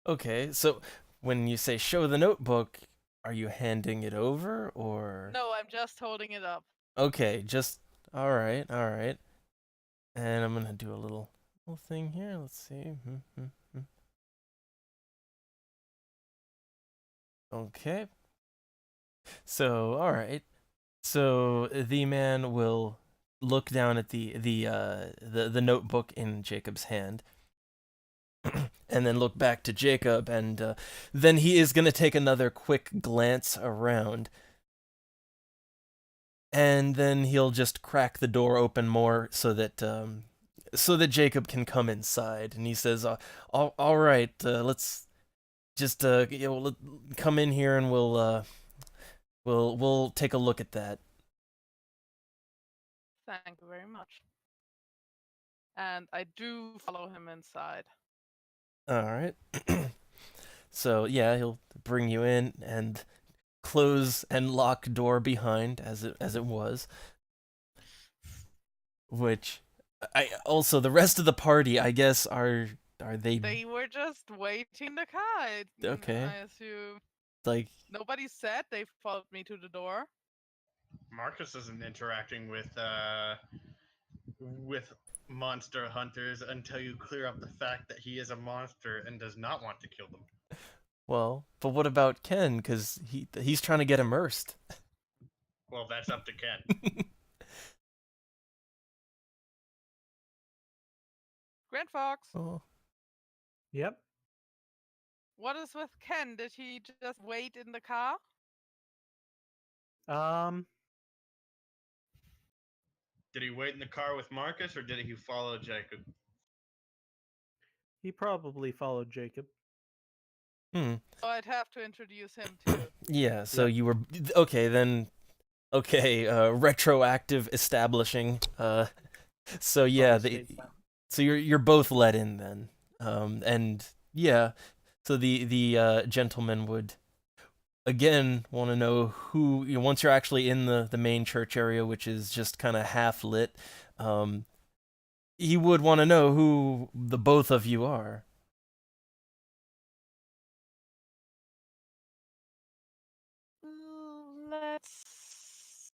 Okay, so when you say show the notebook, are you handing it over or? No, I'm just holding it up. Okay, just all right, all right. And I'm gonna do a little thing here. Let's see. Okay. So, all right. So the man will look down at the notebook in Jacob's hand, and then look back to Jacob, and then he is gonna take another quick glance around, and then he'll just crack the door open more so that Jacob can come inside. And he says, all right, let's just come in here and we'll take a look at that." Thank you very much. And I do follow him inside. All right. So yeah, he'll bring you in and close and lock door behind as it was. Which I also the rest of the party, I guess, are they They were just waiting in the car, okay? I assume. Like Nobody said they followed me to the door. Marcus isn't interacting with monster hunters until you clear up the fact that he is a monster and does not want to kill them. well, but what about Ken? Because he's trying to get immersed. Well, that's up to Ken. Grand Fox, Oh, Yep. what is with Ken? Did he just wait in the car? Um, Did he wait in the car with Marcus or did he follow Jacob? he probably followed Jacob. hmm. So I'd have to introduce him too. Yeah. So Yep. you were okay then. Okay. Retroactive establishing. So yeah. So you're both let in then. And yeah. So the gentleman would again want to know who once you're actually in the main church area, which is just kind of half lit. Um, he would want to know who the both of you are. Let's.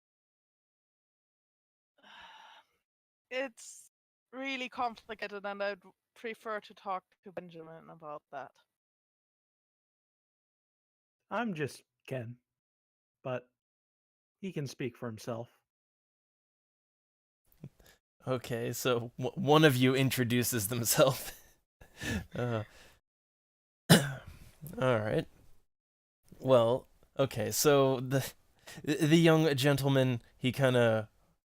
It's really complicated, and I'd prefer to talk to Benjamin about that. I'm just Ken, but he can speak for himself. Okay, so one of you introduces themselves. uh, all right. Well, okay. So the young gentleman, he kind of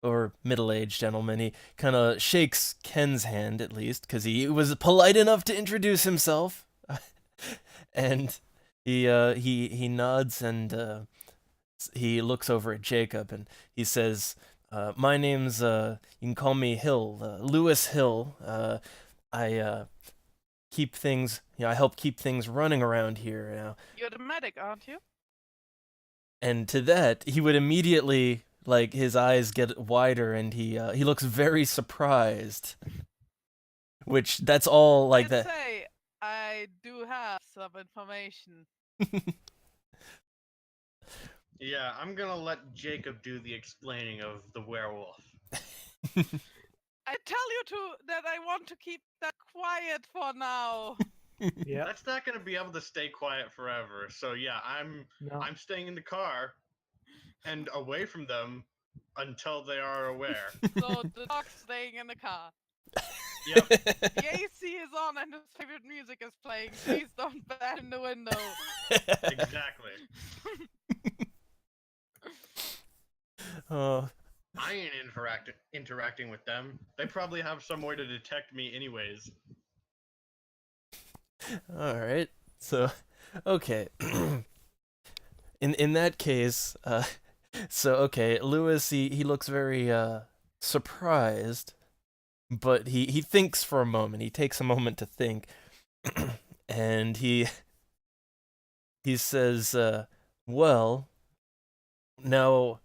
or middle-aged gentleman, he kind of shakes Ken's hand at least because he was polite enough to introduce himself, and he nods and he looks over at Jacob and he says, "My name's you can call me Hill, Lewis Hill. I keep things, I help keep things running around here now." You're the medic, aren't you? And to that, he would immediately like his eyes get wider and he looks very surprised. Which that's all like I'd that. say I do have some information. Yeah, I'm gonna let Jacob do the explaining of the werewolf. I tell you that I want to keep that quiet for now. Yep. That's not gonna be able to stay quiet forever. So yeah, No. I'm staying in the car and away from them until they are aware. So the dog's staying in the car. Yep. The AC is on and his favorite music is playing. Please don't bat in the window. Exactly. Oh, I ain't interacting with them. They probably have some way to detect me anyways. all right. So, okay. In that case, so okay, Lewis he looks very surprised, but he thinks for a moment. He takes a moment to think, and he says, "Well, now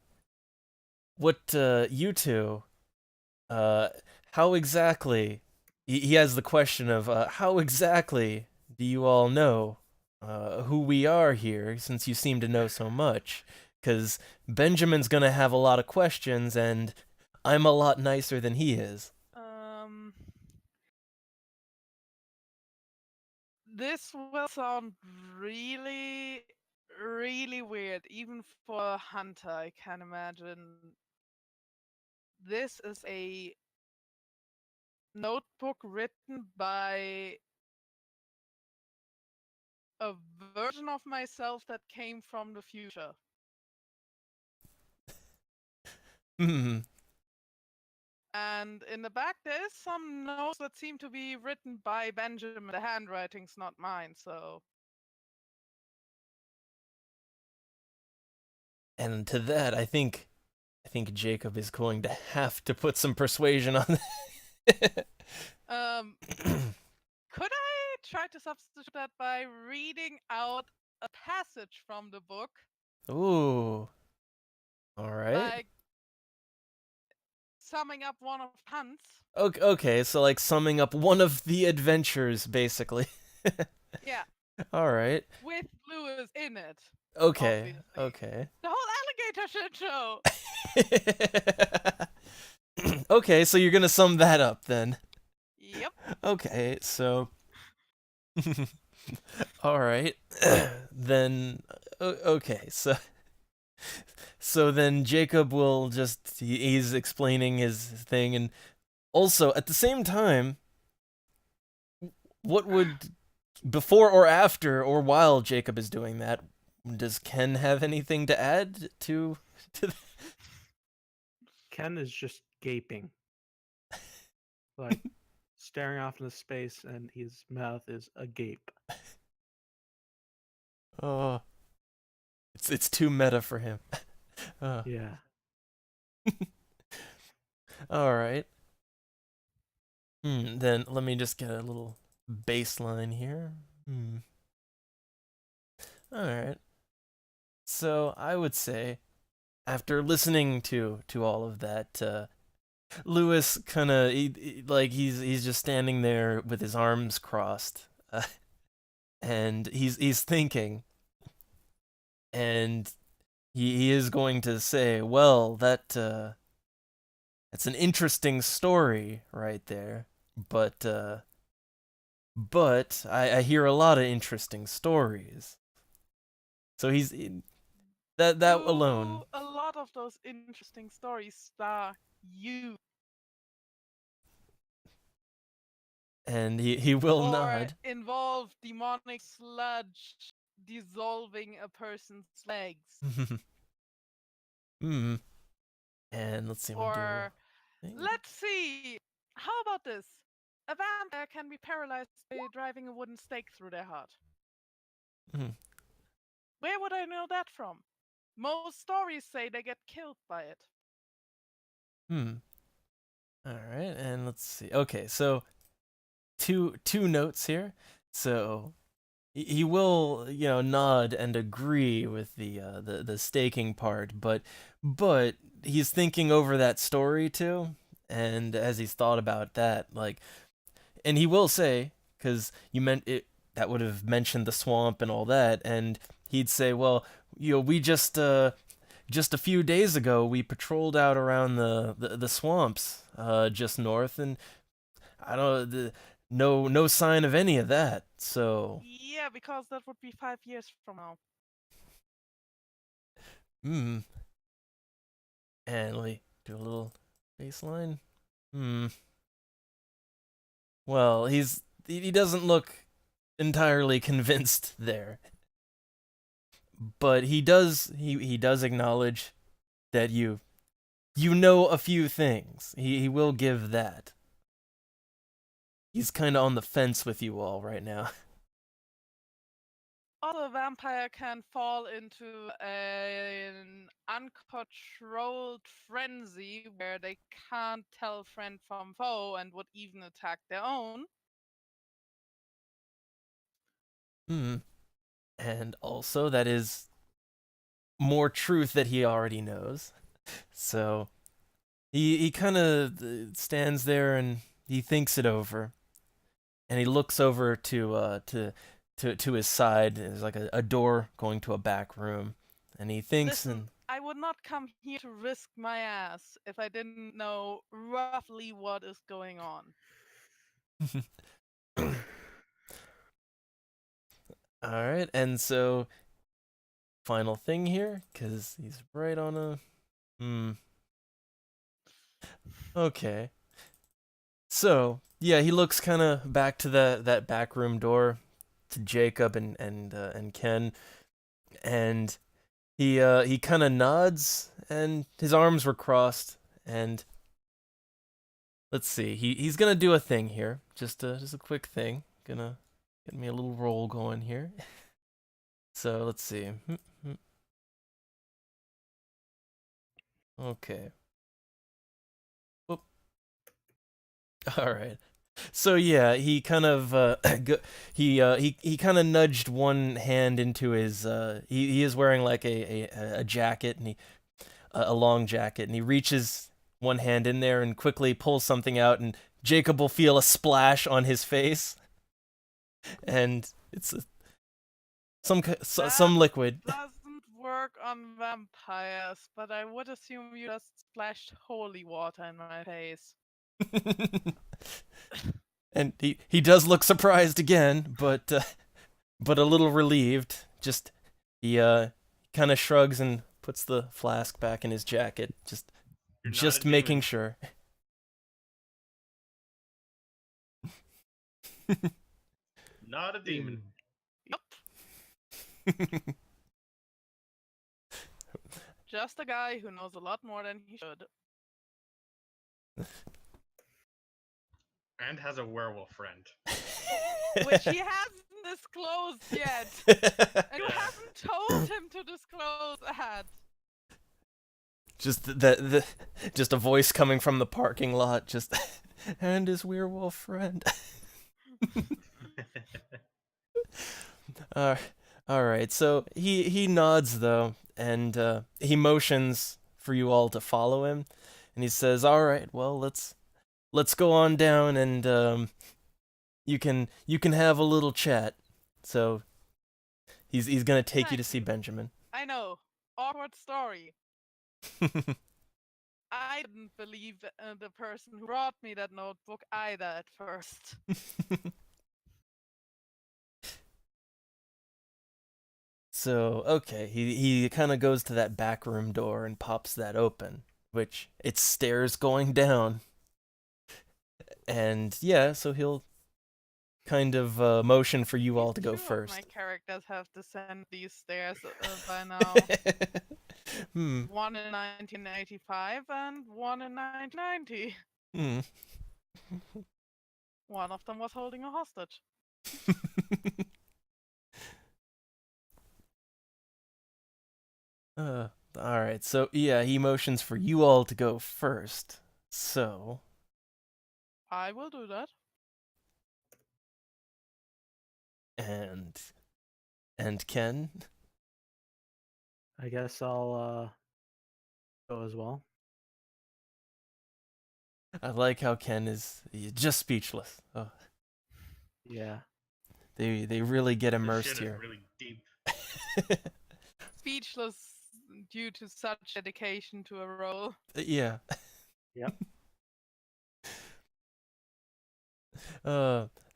what you two how exactly?" He has the question of how exactly do you all know who we are here, since you seem to know so much? Because Benjamin's gonna have a lot of questions, and I'm a lot nicer than he is. This will sound really, really weird, even for a hunter, I can imagine. This is a notebook written by a version of myself that came from the future. Hmm. And in the back, there is some notes that seem to be written by Benjamin. The handwriting's not mine, so. And to that, I think Jacob is going to have to put some persuasion on that. Could I try to substitute that by reading out a passage from the book? Ooh. All right. Like summing up one of Hunt's. Okay, so like summing up one of the adventures, basically. Yeah, All right. with Lewis in it. Okay. Obviously. Okay. The whole alligator shit show! Okay, so you're gonna sum that up then. Yep. Okay, so. All right. Then. Okay, so. So then Jacob will just. He's explaining his thing, and also at the same time, what would. Before or after or while Jacob is doing that, does Ken have anything to add to. Ken is just gaping, like staring off into space, and his mouth is agape. Oh. It's too meta for him. Yeah. All right. Then let me just get a little baseline here. All right. So I would say, after listening to all of that, Lewis kind of like he's just standing there with his arms crossed, and he's thinking, and he is going to say, well, that's an interesting story right there, but I hear a lot of interesting stories. So that alone, A lot of those interesting stories star you. and he will Or nod. involve demonic sludge dissolving a person's legs. And let's see. Or let's see. How about this? A vampire can be paralyzed by driving a wooden stake through their heart. Where would I know that from? Most stories say they get killed by it. All right, and let's see. Okay, so two notes here. So he will, nod and agree with the staking part, but he's thinking over that story too, and as he's thought about that, like, and he will say, because you meant it, that would have mentioned the swamp and all that, and he'd say, well, we just a few days ago we patrolled out around the swamps just north, and I don't no sign of any of that. So yeah, because that would be 5 years from now. And we do a little baseline. Well, he doesn't look entirely convinced there, but he does acknowledge that you know a few things. He will give that. He's kind of on the fence with you all right now. Also, a vampire can fall into an uncontrolled frenzy where they can't tell friend from foe and would even attack their own. And also, that is more truth that he already knows. So he kind of stands there and he thinks it over. and he looks over to his side. There's like a door going to a back room, and he thinks Listen, I would not come here to risk my ass if I didn't know roughly what is going on. all right, and so final thing here, because he's right on a. Okay. So yeah, he looks kind of back to that back room door, to Jacob and Ken, and he kind of nods, and his arms were crossed, and let's see, he's gonna do a thing here, just a quick thing, gonna get me a little roll going here. So let's see. Okay. Whoop. All right. So yeah, he kind of he kind of nudged one hand into his he is wearing like a jacket, and a long jacket, and he reaches one hand in there and quickly pulls something out, and Jacob will feel a splash on his face, and it's some liquid. Doesn't work on vampires, but I would assume you just splashed holy water in my face. And he does look surprised again, but a little relieved. Just he kind of shrugs and puts the flask back in his jacket, You're not just a making demon. sure. Not a demon. Yep. Just a guy who knows a lot more than he should. And has a werewolf friend. Which he hasn't disclosed yet. And you Yeah. haven't told him to disclose that. Just just a voice coming from the parking lot, just and his werewolf friend. All right. So he nods though, and he motions for you all to follow him, and he says, "All right, well let's go on down, and you can have a little chat." So he's gonna take you to Thank see you. Benjamin. I know. Awkward story. I didn't believe the person who brought me that notebook either at first. So okay, he kind of goes to that back room door and pops that open, which it's stairs going down. And yeah, so he'll kind of motion for you all to go Two of first. my characters have descended these stairs by now. One in 1985 and one in 1990. One of them was holding a hostage. All right, so yeah, he motions for you all to go first. So I will do that. and Ken, I guess I'll go as well. I like how Ken is just speechless. Oh, Yeah. they really get This immersed shit here. is really deep. Speechless due to such dedication to a role. Yeah. Yep.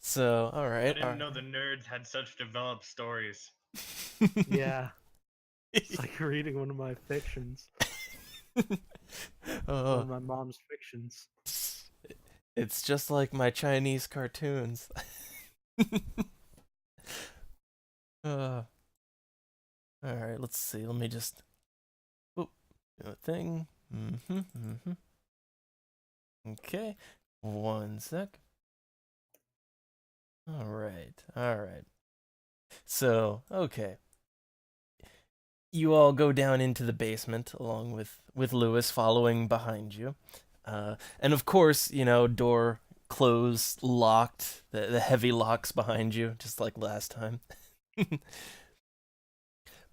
So all I right. didn't know the nerds had such developed stories. Yeah. It's like reading one of my fictions. One Oh, of my mom's fictions. it's just like my Chinese cartoons. All right, let's see. Let me just do a thing. Okay, one sec. All right. So, okay. You all go down into the basement along with Lewis following behind you. And of course, door closed, locked, the heavy locks behind you, just like last time.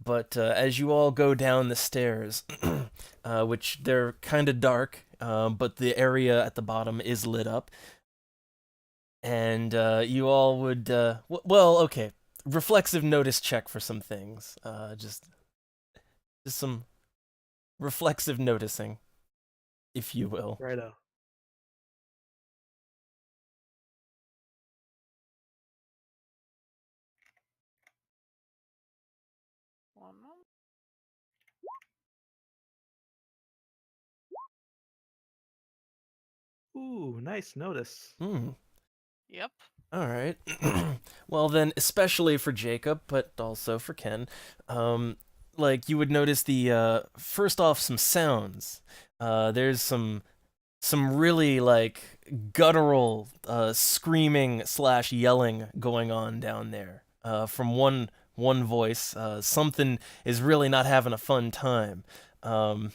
But as you all go down the stairs, which they're kind of dark, but the area at the bottom is lit up, and you all would well, okay, reflexive notice check for some things. Just some reflexive noticing, if you will. Righto. One moment. Ooh, nice notice. Hmm. Yep. All right. Well then, especially for Jacob, but also for Ken, like you would notice the first off some sounds. There's some really like guttural screaming slash yelling going on down there. From one voice, something is really not having a fun time. Um,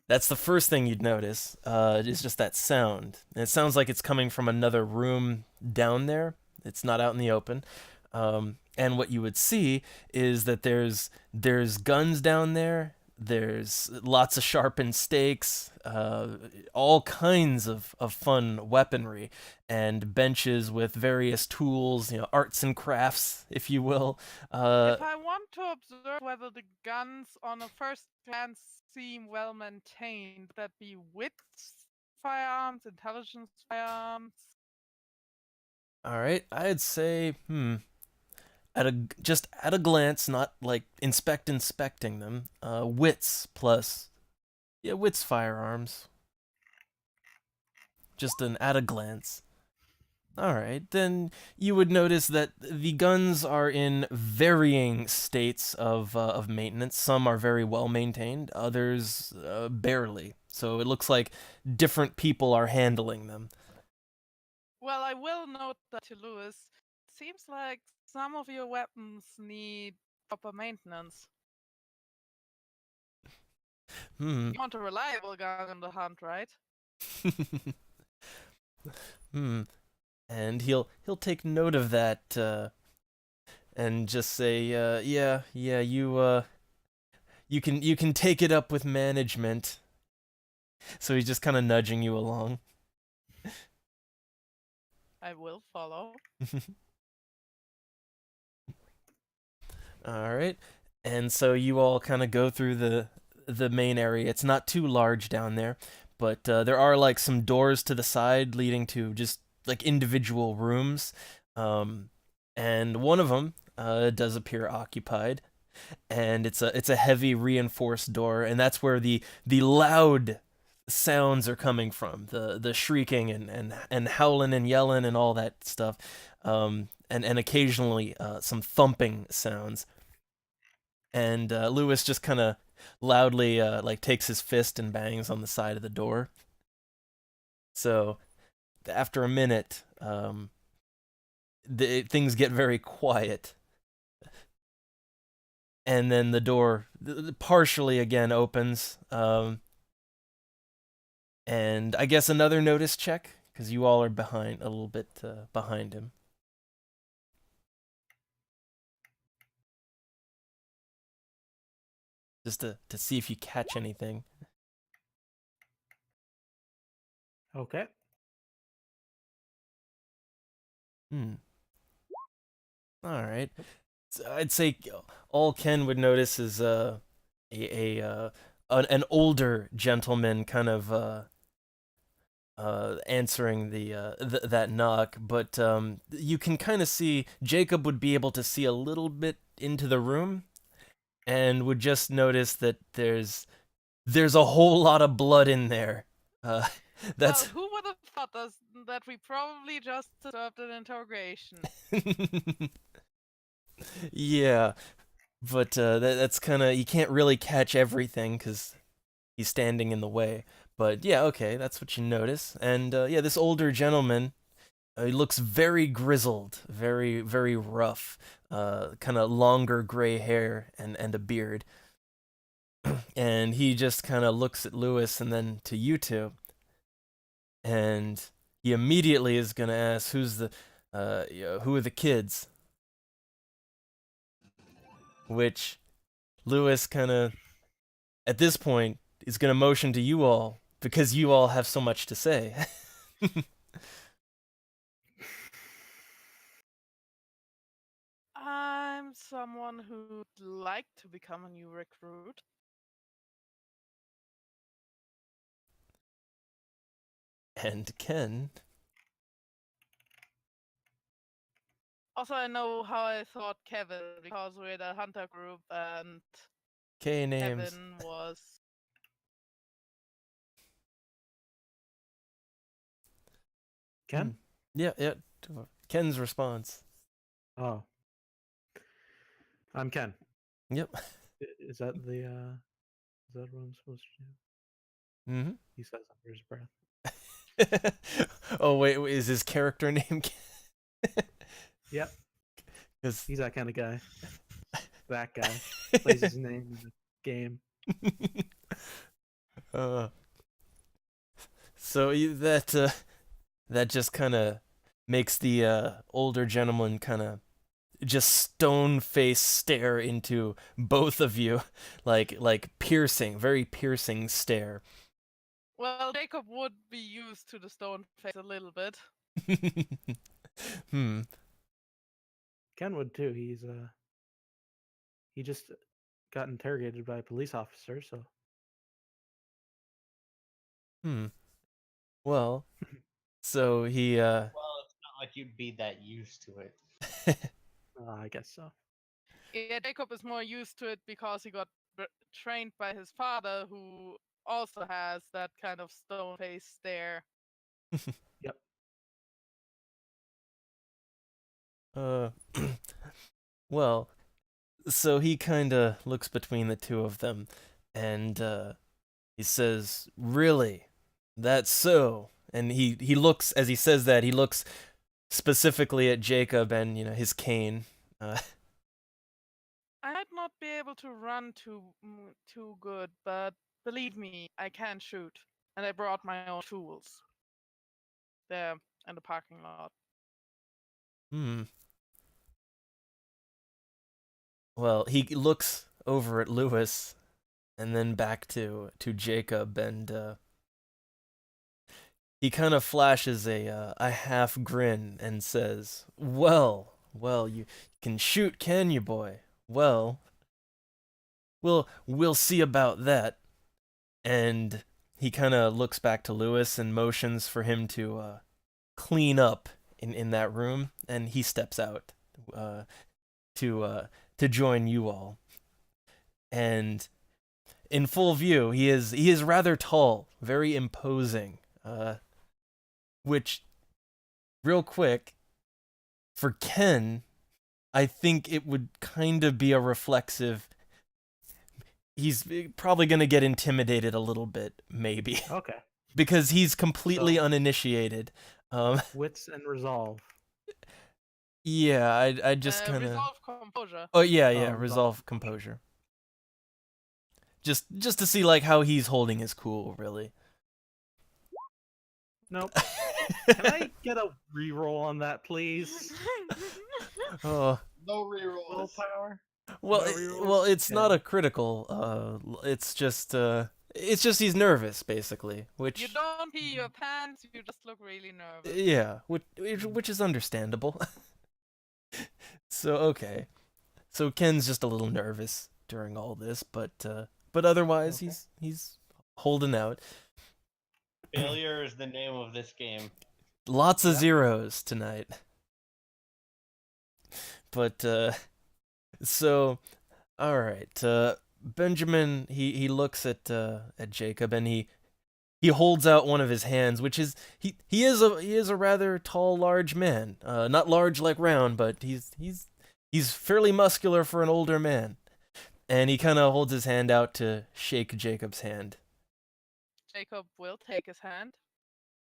that's the first thing you'd notice. Is just that sound. And it sounds like it's coming from another room down there. It's not out in the open. And what you would see is that there's guns down there. There's lots of sharpened stakes, all kinds of fun weaponry, and benches with various tools, arts and crafts, if you will. If I want to observe whether the guns on a first glance seem well maintained, would that be wits firearms, intelligence firearms? All right, I'd say, just at a glance, not like inspecting them. Wits plus, yeah, wits firearms. Just an at a glance. All right, then you would notice that the guns are in varying states of maintenance. Some are very well maintained, others barely. So it looks like different people are handling them. Well, I will note that to Lewis. Seems like some of your weapons need proper maintenance. Hmm. You want a reliable gun in the hunt, right? Hmm. And he'll take note of that, and just say, yeah, you can take it up with management. So he's just kind of nudging you along. I will follow. All right, and so you all kind of go through the main area. It's not too large down there, but there are like some doors to the side leading to just like individual rooms, and one of them does appear occupied, and it's a heavy reinforced door, and that's where the loud sounds are coming from, the shrieking and howling and yelling and all that stuff, and occasionally some thumping sounds. And Lewis just kind of loudly like takes his fist and bangs on the side of the door. So after a minute, things get very quiet, and then the door partially again opens. And I guess another notice check, because you all are behind a little bit behind him. Just to see if you catch anything. Okay. All right. So I'd say all Ken would notice is an older gentleman kind of answering that knock, but you can kind of see Jacob would be able to see a little bit into the room, and would just notice that there's a whole lot of blood in there. That's Well, who would have thought that we probably just served an interrogation? yeah, but that's kind of, you can't really catch everything because he's standing in the way. But yeah, okay, that's what you notice. And yeah, this older gentleman, he looks very grizzled, very very rough, kind of longer gray hair and a beard. And he just kind of looks at Lewis and then to you two, and he immediately is gonna ask, who are the kids? Which Lewis kind of, at this point, is gonna motion to you all because you all have so much to say. someone who'd like to become a new recruit. And Ken. Also, I know how I thought Kevin, because we're the hunter group and K names. Kevin was. Ken? Yeah, yeah. Ken's response. Oh. I'm Ken. Yep. Is that the is that what I'm supposed to do? Mm-hmm. He says under his breath. Oh wait, is his character name Ken? Yep, 'Cause- he's that kind of guy. That guy plays his name in the game. So that just kind of makes the older gentleman kind of just stone face stare into both of you, like piercing, very piercing stare. Well, Jacob would be used to the stone face a little bit. Hmm. Ken would too. He just got interrogated by a police officer, so Hmm. Well, so he Well, it's not like you'd be that used to it. I guess so. Yeah, Jacob is more used to it because he got trained by his father, who also has that kind of stone face stare. Yep. Well, so he kind of looks between the two of them, and he says, "Really, that's so." And he looks, as he says that, he looks specifically at Jacob and his cane. I might not be able to run too good, but believe me, I can shoot, and I brought my own tools. There in the parking lot. Hmm. Well, he looks over at Lewis, and then back to Jacob, and he kind of flashes a half grin and says, "Well, you can shoot, can you, boy? Well, we'll see about that." And he kind of looks back to Lewis and motions for him to clean up in that room, and he steps out to join you all. And in full view, he is rather tall, very imposing. Which, real quick, for Ken, I think it would kind of be a reflexive. He's probably going to get intimidated a little bit, maybe, Okay. because he's completely So- uninitiated. Wits and resolve. Yeah, I just kind of. Resolve composure. Oh yeah, resolve resolve composure. Just to see like how he's holding his cool, really. Nope. Can I get a reroll on that, please? Oh. No rerolls. Willpower. Well, No rerolls? it's not Okay. a critical. It's just he's nervous basically, which You don't pee your pants, you just look really nervous. yeah, which is understandable. So okay, so Ken's just a little nervous during all this, but otherwise Okay. he's holding out. Failure is the name of this game. Lots of Yep. zeros tonight. But so all right, Benjamin he looks at Jacob and he holds out one of his hands, which is he is a rather tall, large man. Not large like round, but he's fairly muscular for an older man. And he kind of holds his hand out to shake Jacob's hand. Jacob will take his hand.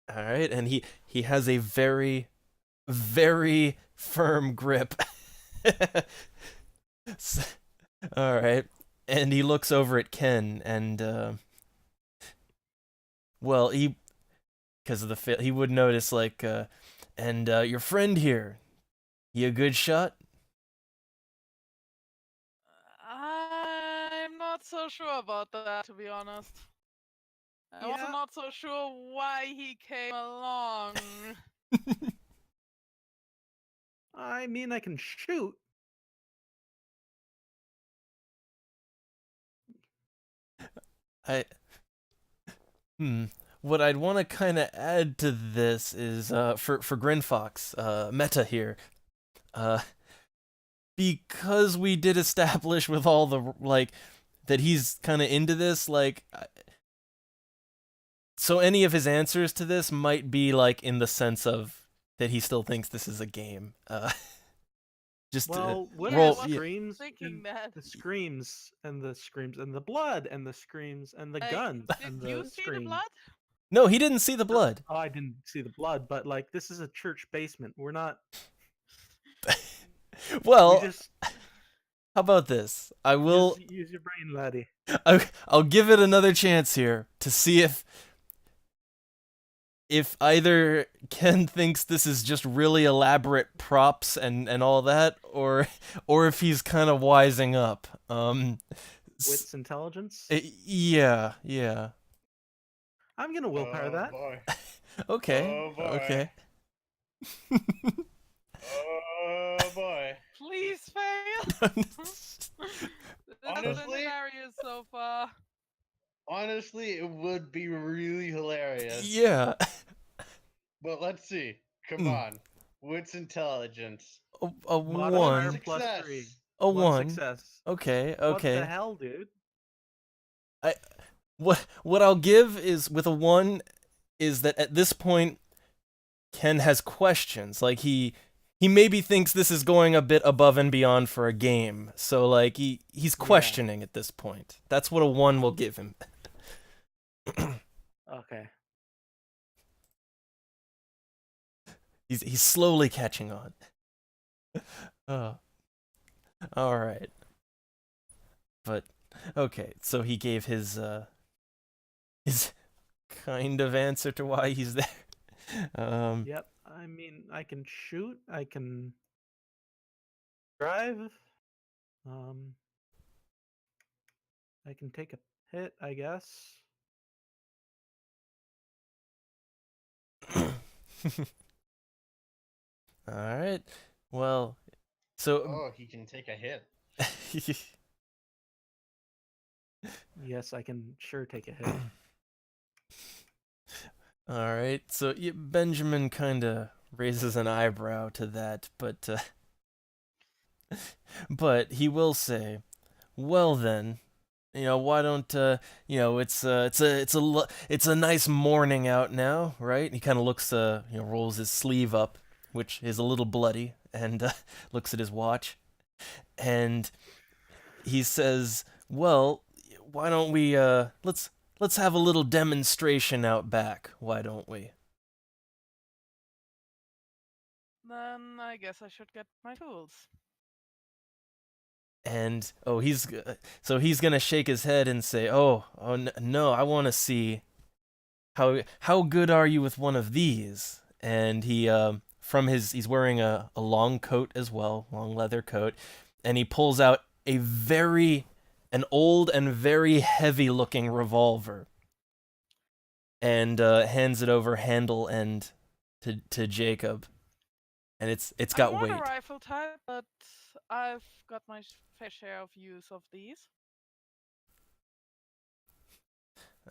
All right, and he has a very, very firm grip. All right, and he looks over at Ken, and well, because of the he would notice like, and your friend here, he a good shot? I'm not so sure about that, to be honest. I'm also Yeah. not so sure why he came along. I mean, I can shoot. I what I'd want to kind of add to this is for Grinfox, meta here. Because we did establish with all the like that he's kind of into this, like so any of his answers to this might be like in the sense of that he still thinks this is a game. Just Well, what roll. are the screams thinking and that. the screams and the screams and the blood and the screams and the Like, guns Did and you the see the screams. blood? No, he didn't see the blood. Oh, I didn't see the blood, but like this is a church basement. We're not. Well, We just how about this? I will. use your brain, laddie. I'll give it another chance here to see if either Ken thinks this is just really elaborate props and all that, or if he's kind of wising up. Wits intelligence. Yeah. I'm gonna willpower Oh, that. boy. Okay. Oh, boy. Okay. Oh boy. Please fail. This has been Honestly- hilarious so far. Honestly, it would be really hilarious. Yeah. But let's see. Come Hmm. on. Wits intelligence. A Modifier one. plus Success. 3. A One one. success. Okay. What the Okay. hell, dude? What I'll give is with a one is that at this point Ken has questions. Like he maybe thinks this is going a bit above and beyond for a game. So like he's questioning at this point. That's what a one will give him. Okay. He's slowly catching on. Oh. All right. But okay, so he gave his kind of answer to why he's there. Yep. I mean, I can shoot. I can drive. I can take a hit, I guess. All right. Well, so Oh, he can take a hit. Yes, I can sure take a hit. all right. So Benjamin kind of raises an eyebrow to that, but he will say, "Well then, why don't it's a nice morning out now, right?" He kind of looks rolls his sleeve up, which is a little bloody, and looks at his watch, and he says, "Well, why don't we let's have a little demonstration out back, why don't we?" Then I guess I should get my tools. And he's gonna shake his head and say, no, I want to see how good are you with one of these. And he's wearing a long coat as well, long leather coat, and he pulls out an old and very heavy looking revolver and hands it over handle end to Jacob. And it's got I'm weight. not a rifle type, but I've got my fair share of use of these.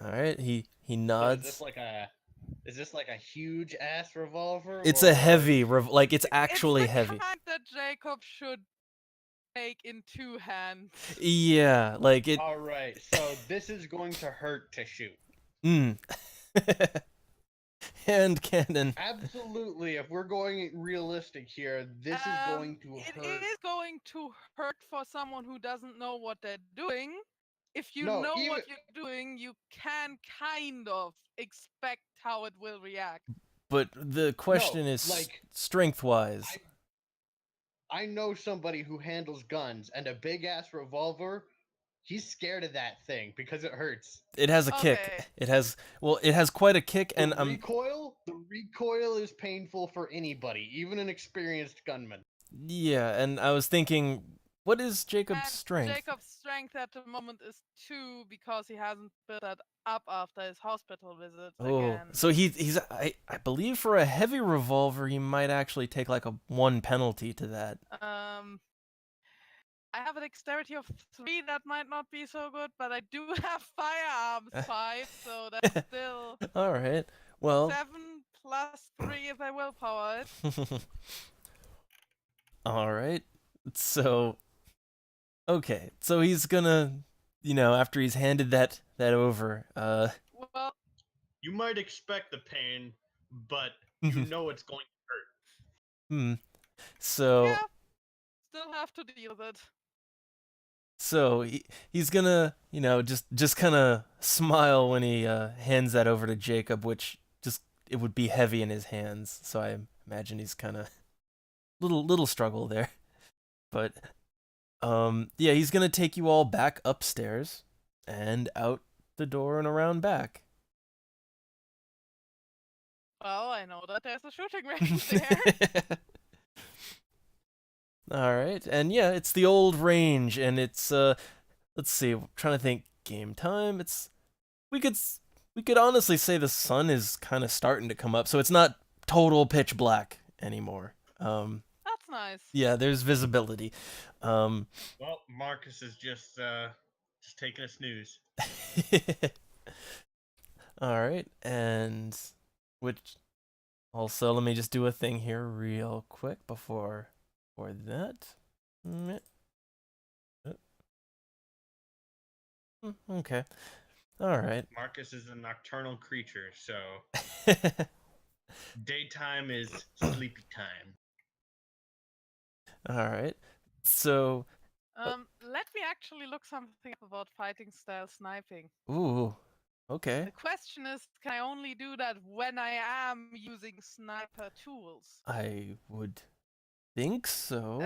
All right, he So nods. is this like a huge ass revolver? It's or- a heavy like it's actually it's the heavy. kind that Jacob should take in two hands. Yeah, like it. All right. So this is going to hurt to shoot. Hand cannon. Absolutely. If we're going realistic here, this is going to It hurt. is going to hurt for someone who doesn't know what they're doing. If you No, know even- what you're doing, you can kind of expect how it will react. But the question is like, strength-wise. I know somebody who handles guns, and a big ass revolver. He's scared of that thing because it hurts. It has a Okay. kick. It has quite a kick, and The recoil is painful for anybody, even an experienced gunman. yeah, and I was thinking, what is Jacob's And strength? Jacob's strength at the moment is 2 because he hasn't built that up after his hospital visit again. So he's I believe for a heavy revolver he might actually take like a 1 penalty to that. I have a dexterity of 3, that might not be so good, but I do have firearms 5, so that's still All right. Well. 7 plus 3 if I willpower it. All right. So, okay. So he's gonna, after he's handed that over, Well, You might expect the pain, but you know it's going to hurt. hmm. So, yeah, still have to deal with it. so he's gonna, just kind of smile when he hands that over to Jacob, which just it would be heavy in his hands. So I imagine he's kind of little struggle there. But yeah, he's gonna take you all back upstairs and out the door and around back. Well, I know that there's a shooting range there. All right, and yeah, it's the old range, and it's let's see, I'm trying to think game time. We could honestly say the sun is kind of starting to come up, so it's not total pitch black anymore. That's nice. Yeah, there's visibility. Well, Marcus is just taking a snooze. All right, and which also let me just do a thing here real quick before that. Okay. All right. Marcus is a nocturnal creature, so daytime is sleepy time. All right. So, Let me actually look something up about fighting style sniping. ooh, okay. The question is, can I only do that when I am using sniper tools? I would think so.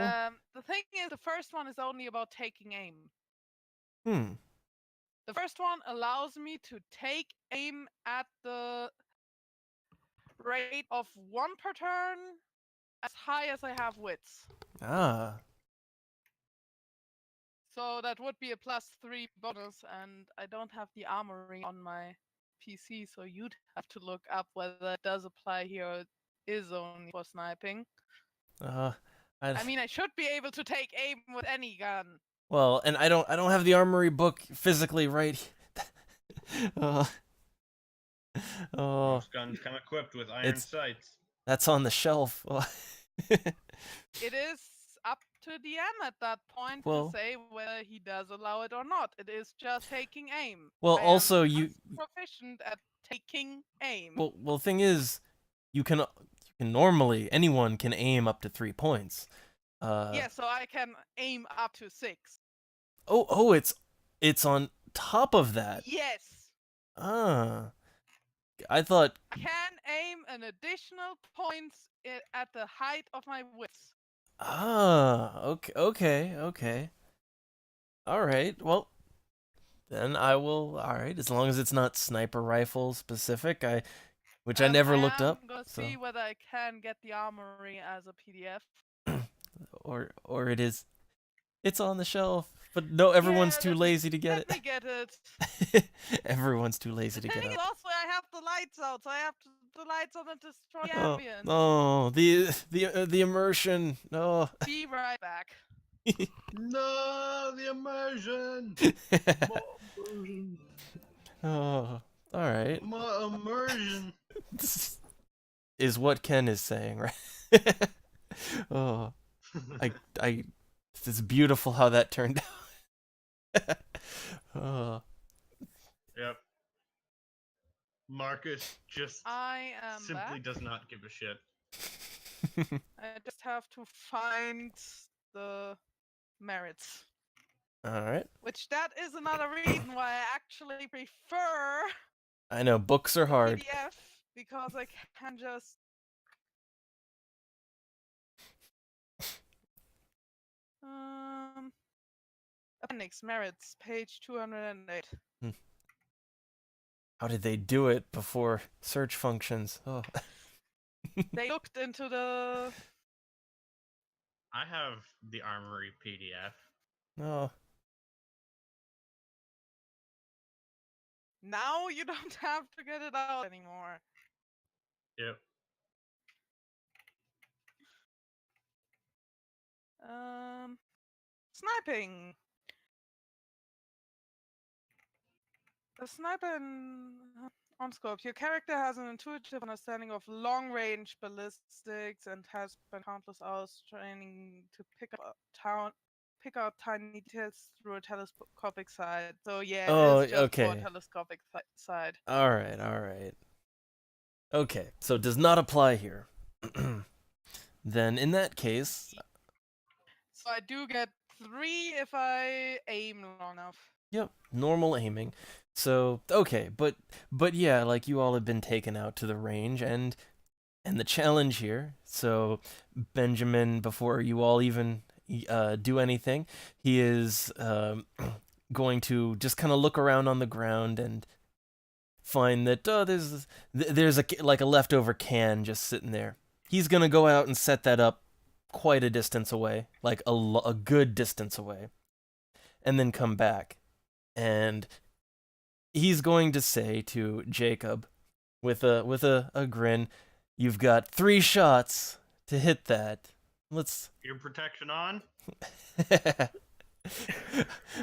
The thing is, the first one is only about taking aim. Hmm. The first one allows me to take aim at the rate of 1 per turn, as high as I have wits. Ah. So that would be a +3 bonus, and I don't have the armory on my PC, so you'd have to look up whether it does apply here or it is only for sniping. I mean, I should be able to take aim with any gun. Well, and I don't have the armory book physically right. Oh. Most guns come equipped with iron sights. That's on the shelf. It is up to DM at that point Well, to say whether he does allow it or not. It is just taking aim. well, I am also just you. proficient at taking aim. Well, thing is, you can normally anyone can aim up to 3 points. Yeah, so I can aim up to 6. Oh, it's on top of that. Yes. Ah. I thought. I can aim an additional points at the height of my wits. Ah, okay. All right. Well, then I will. All right, as long as it's not sniper rifle specific, which I never looked up. I'm gonna So. see whether I can get the armory as a PDF. or it's on the shelf, but no, everyone's too lazy to get Let me get it. it. Everyone's too lazy to The get thing it. is also I have the lights out, so I have the lights on and destroy the Oh, ambience. oh, the immersion. No. Be right back. No, the immersion. Oh, all right. My immersion. Is what Ken is saying, right? Oh, it's beautiful how that turned out. Oh. Yep. Marcus just I am simply back. does not give a shit. I just have to find the merits. All right. Which that is another reason why I actually prefer I know books are hard. PDF, because I can just appendix merits page 208. How did they do it before search functions? Oh. They looked into the. I have the armory PDF. No. Now you don't have to get it out anymore. Yep. sniping. The sniper on scope. Your character has an intuitive understanding of long-range ballistics and has spent countless hours training to pick out tiny details through a telescopic sight. So yeah, it Oh, is just for a okay. telescopic sight. All right, all right. Okay, so it does not apply here. Then in that case, So I do get 3 if I aim long enough. yep, normal aiming. So, okay, but yeah, like you all have been taken out to the range and the challenge here. So, Benjamin, before you all even do anything, he is going to just kind of look around on the ground and find that there's like a leftover can just sitting there. He's gonna go out and set that up quite a distance away, like a good distance away, and then come back, and he's going to say to Jacob, with a grin, "You've got 3 shots to hit that. Let's." Ear protection on. Do you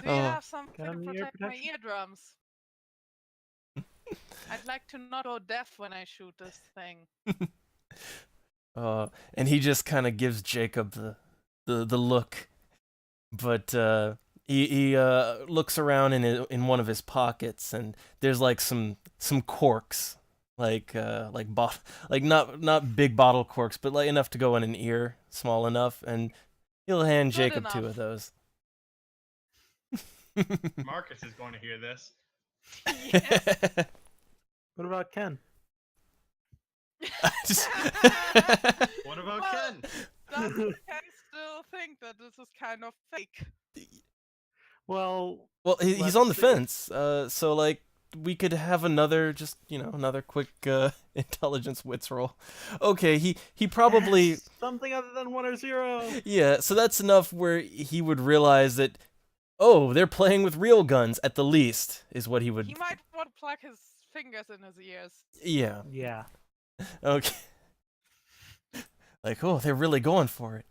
Oh, have something got to an ear protect my protection? eardrums? I'd like to not go deaf when I shoot this thing. and he just kind of gives Jacob the look, but he looks around in one of his pockets, and there's like some corks, like not big bottle corks, but like enough to go in an ear, small enough, and he'll hand Good Jacob 2 enough. of those. Marcus is going to hear this. Yes. What about Ken? Just- What about Well, Ken? Does Ken still think that this is kind of fake? Well, Well, he's Let's on the see. fence, so like we could have another, just another quick intelligence wits roll. Okay, he probably yes, something other than 1 or 0. yeah. So that's enough where he would realize that, oh, they're playing with real guns at the least, is what he would. He might want to plug his fingers in his ears. Yeah. Yeah. Okay. Like, oh, they're really going for it.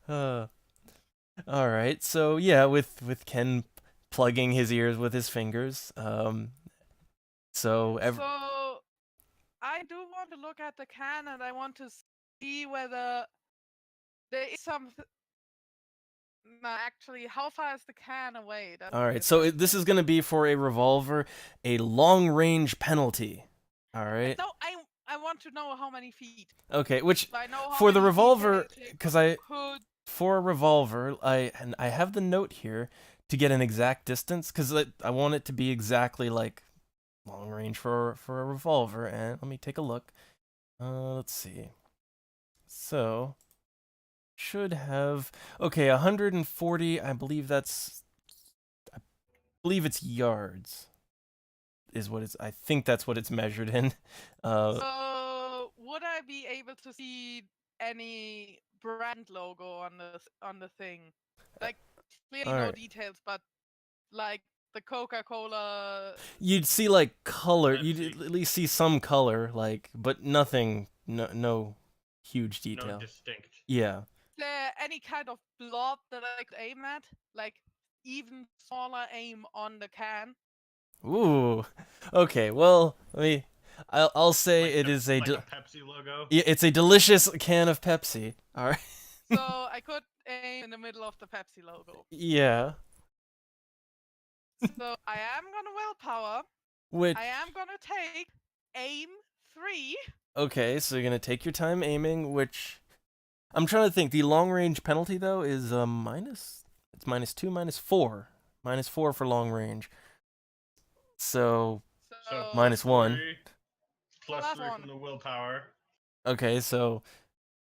All right. So yeah, with Ken plugging his ears with his fingers. So I do want to look at the can and I want to see whether there is some. No, actually, how far is the can away? That's all the right. So difference. this is gonna be for a revolver, a long range penalty. All right. No, I want to know how many feet. Okay. Which So I know how for the many feet revolver, Jacob because I could. for a revolver, I have the note here to get an exact distance, because I want it to be exactly like long range for a revolver. And let me take a look. Let's see. So should have, okay, 140. I believe it's yards. Is what it's. I think that's what it's measured in. So would I be able to see any brand logo on the thing? Like clearly no Alright. details, but like the Coca-Cola. You'd see like color. Let's You'd see. at least see some color, like, but nothing. No huge No detail. distinct. Yeah. There any kind of blob that I could aim at? Like even smaller aim on the can? Ooh. Okay. Well, I'll say Like it the- is a. like a Pepsi logo. Yeah, it's a delicious can of Pepsi. All right. So I could aim in the middle of the Pepsi logo. Yeah. So I am gonna willpower. Which. I am gonna take aim 3. Okay, so you're gonna take your time aiming. Which. I'm trying to think. The long range penalty though is minus. It's -2, -4, -4 for long range. So So -1. 3 plus Plus 3 1. from the willpower. Okay, so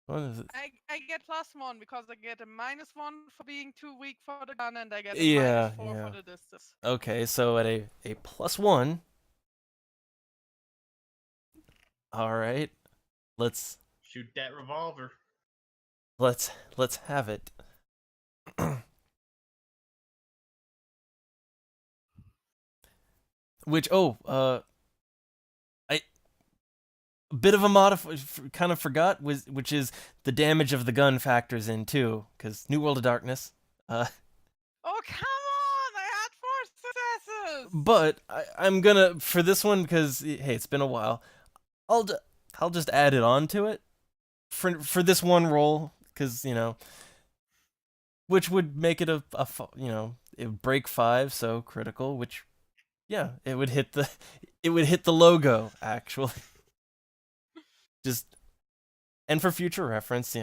what is it? I get +1 because I get a -1 for being too weak for the gun, and I get a Yeah, -4 yeah. for the distance. Okay, so at a +1. All right, let's Shoot that revolver. let's have it. Which I a bit of a kind of forgot, which is the damage of the gun factors in too, because New World of Darkness. Oh, come on! I had 4 successes! But I'm gonna for this one because hey, it's been a while. I'll just add it on to it for this one roll because which would make it it would break 5, so critical. Which yeah, it would hit the logo actually. Just and for future reference,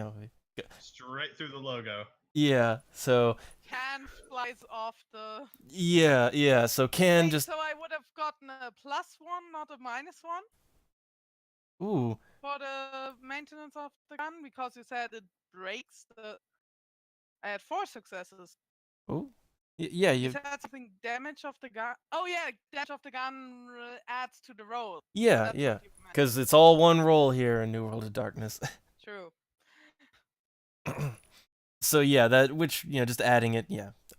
Straight through the logo. yeah. So Can flies off the. yeah. So can Wait, just so I would have gotten a +1, not a -1 ooh for the maintenance of the gun because you said it breaks the. I had 4 successes. ooh yeah You you said something damage of the gun. Oh yeah, damage of the gun adds to the roll. yeah That's yeah what you meant. because it's all one roll here in New World of Darkness. True. So yeah, that which just adding it,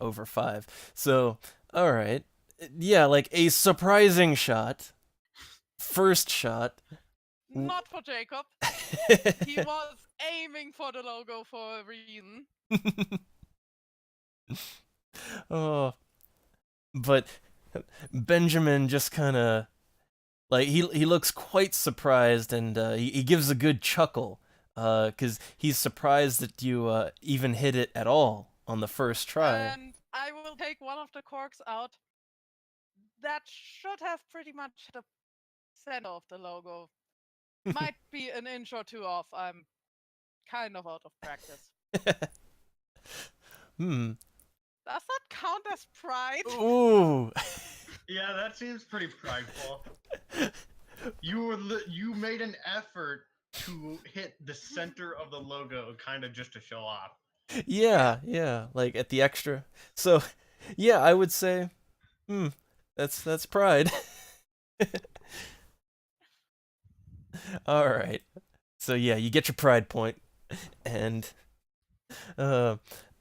over 5. So all right, yeah, like a surprising shot, first shot. Not for Jacob. He was aiming for the logo for a reason. Oh, but Benjamin just kind of like he looks quite surprised, and he gives a good chuckle, because he's surprised that you even hit it at all on the first try. And I will take one of the corks out. That should have pretty much the center of the logo. Might be an inch or 2 off. I'm kind of out of practice. Hmm. Does that count as pride? Ooh. Yeah, that seems pretty prideful. You made an effort to hit the center of the logo, kind of just to show off. Yeah, like at the extra. So, yeah, I would say, that's pride. All right. So yeah, you get your pride point, and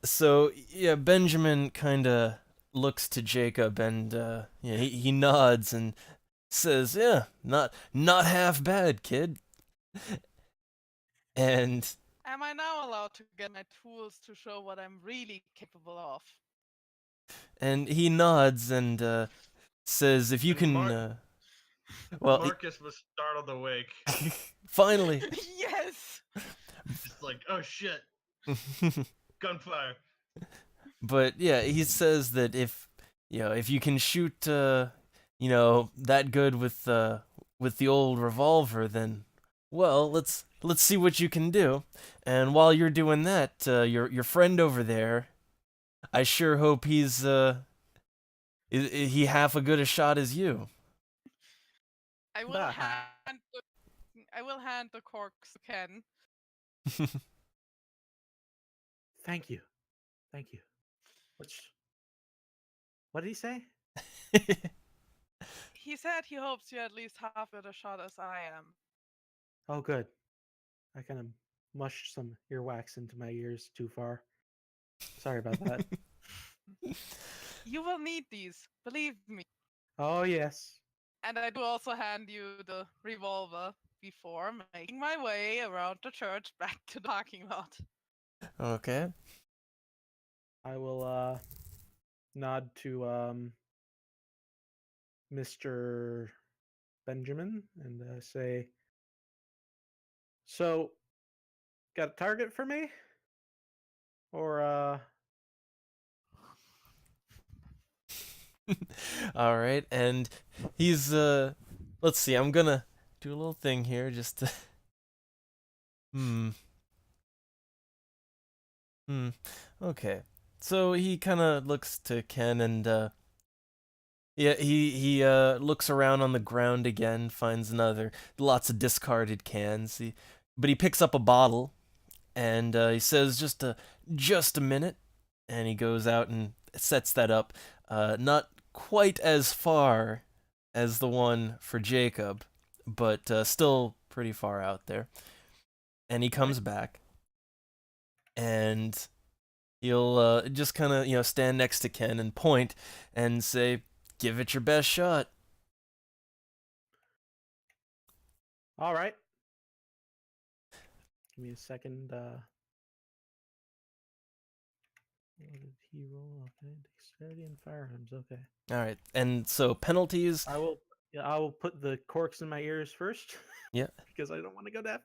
so yeah, Benjamin kind of looks to Jacob, and he nods and says, "Yeah, not half bad, kid." And Am I now allowed to get my tools to show what I'm really capable of? he nods and says, "If you And can, well, Marcus was startled awake. finally." Yes! Just like, oh shit, gunfire. But yeah, he says that if you can shoot that good with the old revolver, then well, let's see what you can do. And while you're doing that, your friend over there, I sure hope he's is he half a good a shot as you. I will Bah. hand the corks to Ken. Thank you. What did he say? He said he hopes you're at least half as a shot as I am. Oh, good. I kind of mushed some earwax into my ears too far. Sorry about that. You will need these, believe me. Oh, yes. And I do also hand you the revolver before making my way around the church back to the parking lot. Okay. I will nod to Mr. Benjamin and say, "So, got a target for me? Or All right, and he's let's see, I'm gonna do a little thing here just to okay. So he kind of looks to Ken, and yeah, he looks around on the ground again, finds lots of discarded cans. But he picks up a bottle, and he says, just a minute," and he goes out and sets that up. Not quite as far as the one for Jacob, but still pretty far out there. And he comes back, and he'll just kind of stand next to Ken and point and say, "Give it your best shot." all right. Give me a second. What did he roll? Okay, dexterity and firearms. Okay. All right, and so penalties. I will. Yeah, I will put the corks in my ears first. Yeah. Because I don't want to go deaf.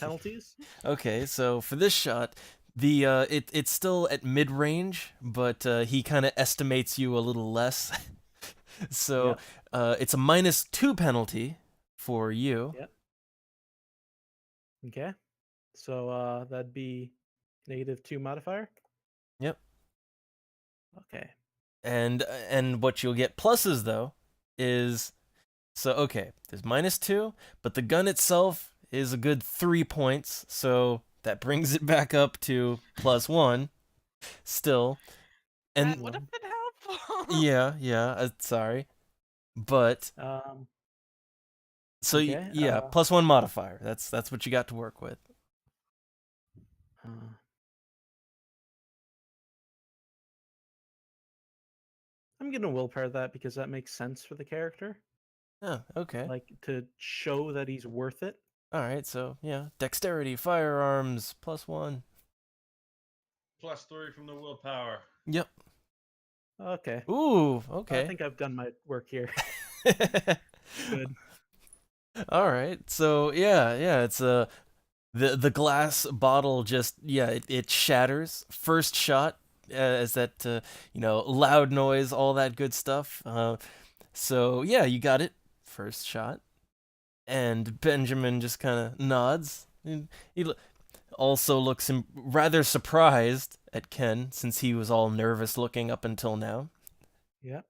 Penalties. Okay, so for this shot, the it's still at mid range, but he kind of estimates you a little less. So it's a -2 penalty for you. Yep. Okay. So that'd be -2 modifier. Yep. Okay. And what you'll get pluses though is so okay, there's -2, but the gun itself is a good 3 points, so that brings it back up to +1 still. That And would have been helpful. yeah, sorry. But so Okay, yeah, +1 modifier. That's what you got to work with. I'm gonna willpower that because that makes sense for the character. Oh, okay. Like to show that he's worth it. All right, so yeah, dexterity, firearms, +1. +3 from the willpower. Yep. Okay. Ooh, I okay. think I've done my work here. Good. All right. So yeah, it's the glass bottle just it shatters. First shot as that loud noise, all that good stuff. So yeah, you got it. First shot. And Benjamin just kind of nods. He also looks rather surprised at Ken since he was all nervous looking up until now. Yep.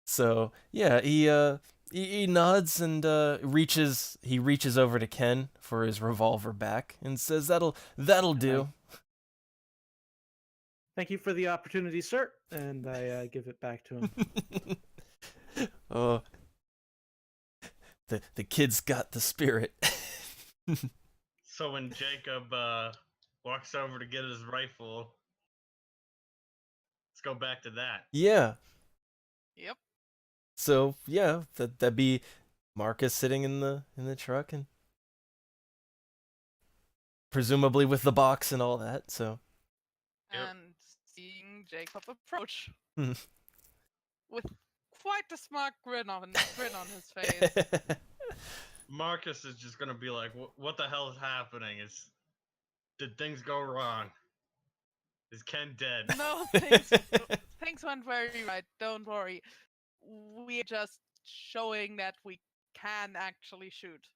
So yeah, he nods and reaches over to Ken for his revolver back and says that'll do. Thank you for the opportunity, sir. And I give it back to him. Oh, the kid's got the spirit. So when Jacob walks over to get his rifle, let's go back to that. Yeah. Yep. So yeah, that'd be Marcus sitting in the truck and presumably with the box and all that. So. Yep. And seeing Jacob approach Hmm. with quite a smart grin on his face. Marcus is just gonna be like, "What the hell is happening? Did things go wrong? Is Ken dead?" No, things went very right. Don't worry. We're just showing that we can actually shoot.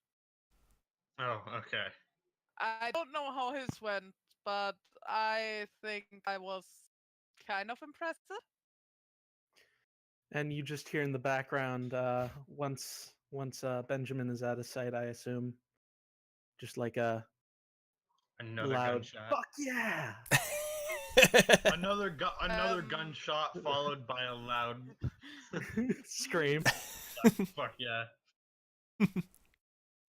Oh, okay. I don't know how his went, but I think I was kind of impressive. And you just hear in the background, once Benjamin is out of sight, I assume, just like a Another loud gunshot. "Fuck yeah!" Another Um, gunshot followed by a loud scream. fuck yeah.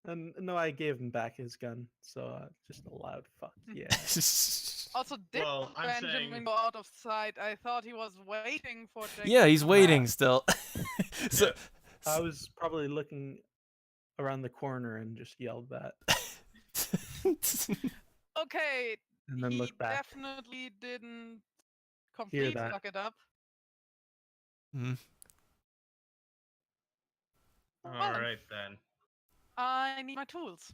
And no, I gave him back his gun, so just a loud "fuck yeah." Also, did Well, I'm Benjamin saying- go out of sight? I thought he was waiting for Jacob. Yeah, he's to waiting arrive. still. So I was probably looking around the corner and just yelled that, Okay, and then he looked back. definitely didn't completely that. fuck it up. Mm. All Well, right then. I need my tools.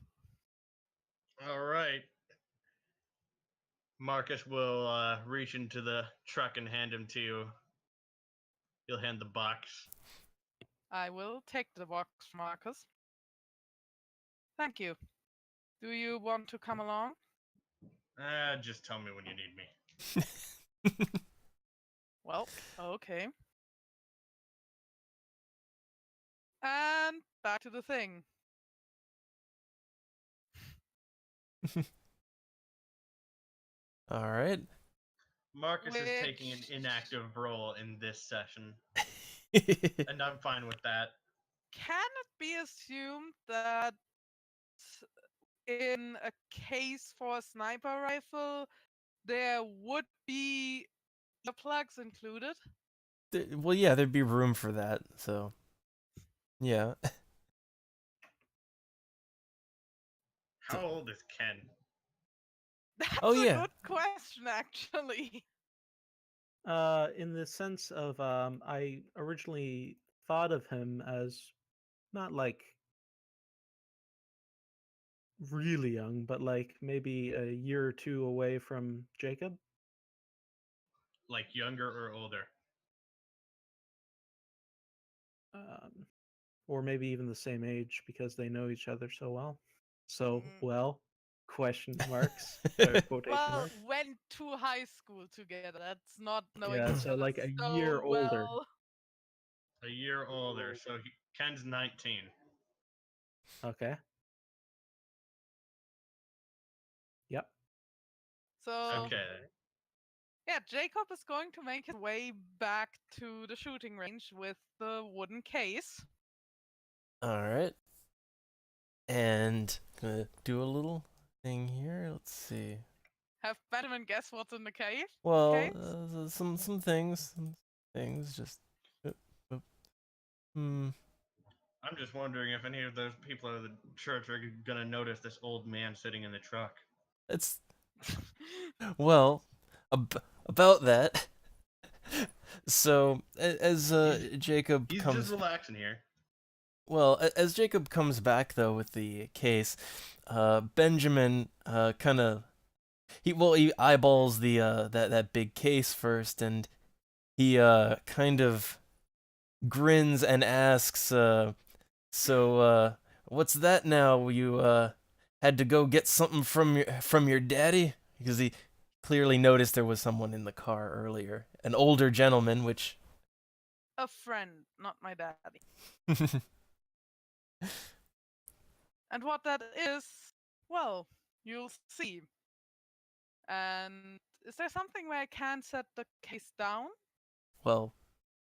All right. Marcus will reach into the truck and hand him to you. He'll hand the box. I will take the box, Marcus. Thank you. Do you want to come along? Just tell me when you need me. Well, okay. And back to the thing. All right. Marcus is taking an Which- inactive role in this session, and I'm fine with that. Can it be assumed that in a case for a sniper rifle, there would be earplugs included? Well, yeah, there'd be room for that. So, yeah. How old is Ken? That's Oh, a yeah. good question, actually. In the sense of, I originally thought of him as not like really young, but like maybe a year or two away from Jacob. Like younger or older? Um, or maybe even the same age because they know each other so well. So Mm, well, question marks, quotation Well, marks. went to high school together. That's not knowing Yeah, each so other like a so year older. well. A year older. So Ken's 19. Okay. Yep. So Okay. yeah, Jacob is going to make his way back to the shooting range with the wooden case. All right. And gonna do a little thing here. Let's see. Have Benjamin guess what's in the case. Well, Case? some things, just. uh, uh, Hmm. I'm just wondering if any of those people at the church are gonna notice this old man sitting in the truck. It's well, about that. So as Jacob He's comes just relaxing here. well, as Jacob comes back though with the case, Benjamin kind of he eyeballs the that big case first, and he kind of grins and asks, "So what's that now? You had to go get something from your daddy?" Because he clearly noticed there was someone in the car earlier, an older gentleman, which A friend, not my daddy. And what that is, well, you'll see. And is there something where I can set the case down? well,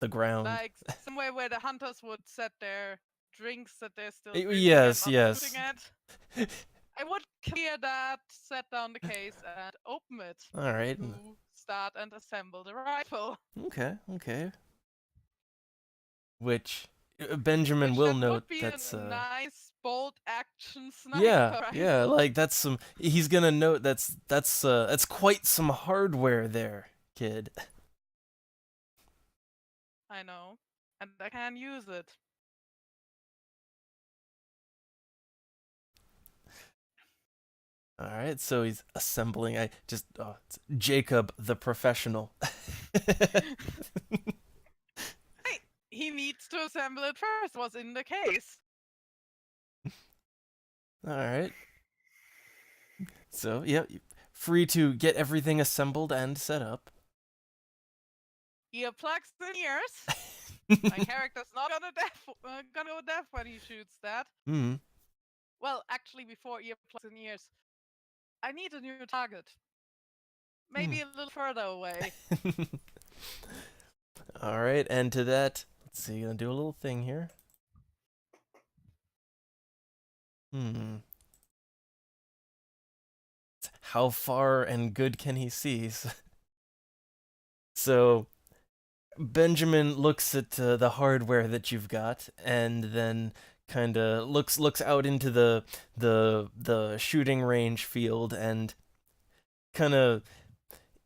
the ground. Like somewhere where the hunters would set their drinks that they're still Y- drinking yes, and not yes. shooting at? I would clear that, set down the case, and open it All right. to start and assemble the rifle. Okay. Which Benjamin Which will that note would be that's a nice bolt action sniper yeah, rifle. yeah, like that's some he's gonna note that's quite some hardware there, kid. I know. And I can use it. All right, so he's assembling. It's Jacob the professional. Hey, he needs to assemble it first. What's in the case? All right. So, yeah, free to get everything assembled and set up. Earplugs in ears. My character's not gonna go deaf when he shoots that. Hmm. Well, actually, before earplugs in ears, I need a new target. Maybe a little further away. All right, and to that, let's see, gonna do a little thing here. How far and good can he see? So Benjamin looks at the hardware that you've got, and then kind of looks out into the shooting range field, and kind of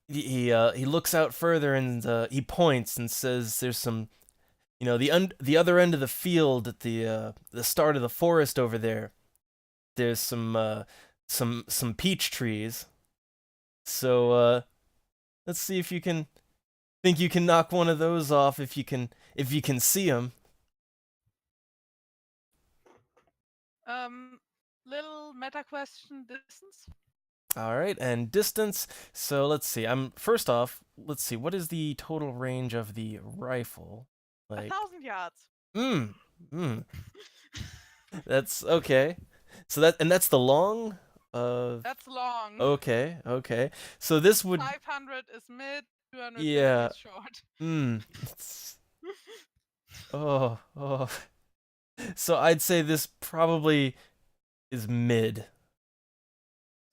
he looks out further, and he points and says, "There's some, the other end of the field at the start of the forest over there. There's some peach trees. So let's see if you can." Think you can knock one of those off if you can see them. Little meta question: distance. All right, and distance. So let's see. First off. Let's see. What is the total range of the rifle? 1,000 yards. Mm. That's okay. So that's the long. That's long. Okay. So this would. 500 is mid. 250 Yeah. is short. Oh. So I'd say this probably is mid.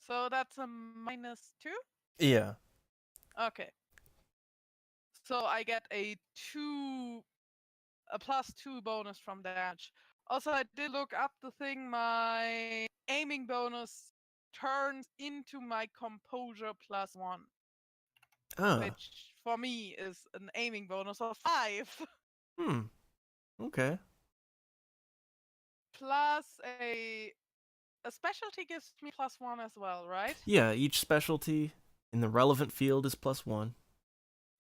So that's a -2? Yeah. Okay. So I get a +2 bonus from damage. Also, I did look up the thing. My aiming bonus turns into my composure +1, Ah. which for me is an aiming bonus of 5. Hmm. Okay. Plus a specialty gives me +1 as well, right? Yeah, each specialty in the relevant field is +1.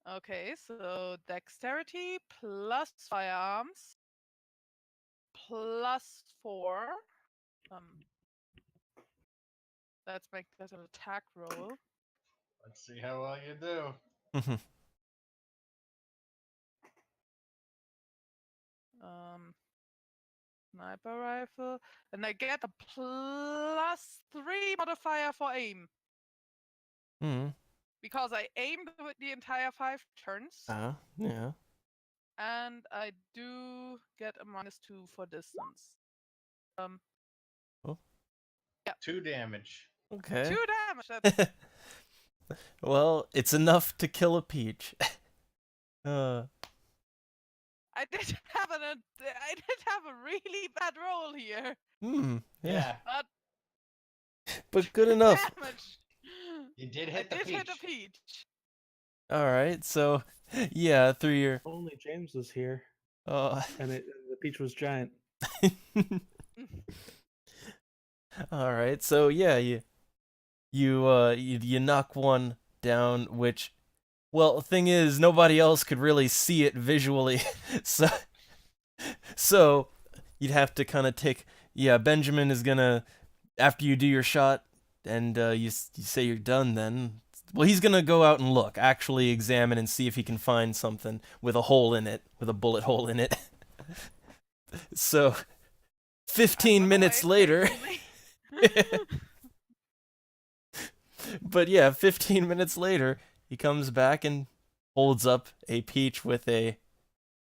Okay, so dexterity plus firearms +4. Let's make that an attack roll. Let's see how well you do. Sniper rifle, and I get a +3 modifier for aim Hmm. because I aimed with the entire 5 turns, Yeah. and I do get a -2 for distance. 2 damage. Okay. 2 damage. That's Well, it's enough to kill a peach. I did have a really bad roll here, Yeah. but But good enough. damage. You did I hit the did peach. hit a peach. All right. So, yeah, through your If only James was here, uh and the peach was giant. All right. So, yeah, you knock one down, which, well, the thing is, nobody else could really see it visually. So you'd have to kind of take. Yeah, Benjamin is gonna, after you do your shot and you say you're done. Then, well, he's gonna go out and look, actually examine and see if he can find something with a hole in it, with a bullet hole in it. So, 15 minutes later. But yeah, 15 minutes later, he comes back and holds up a peach with a,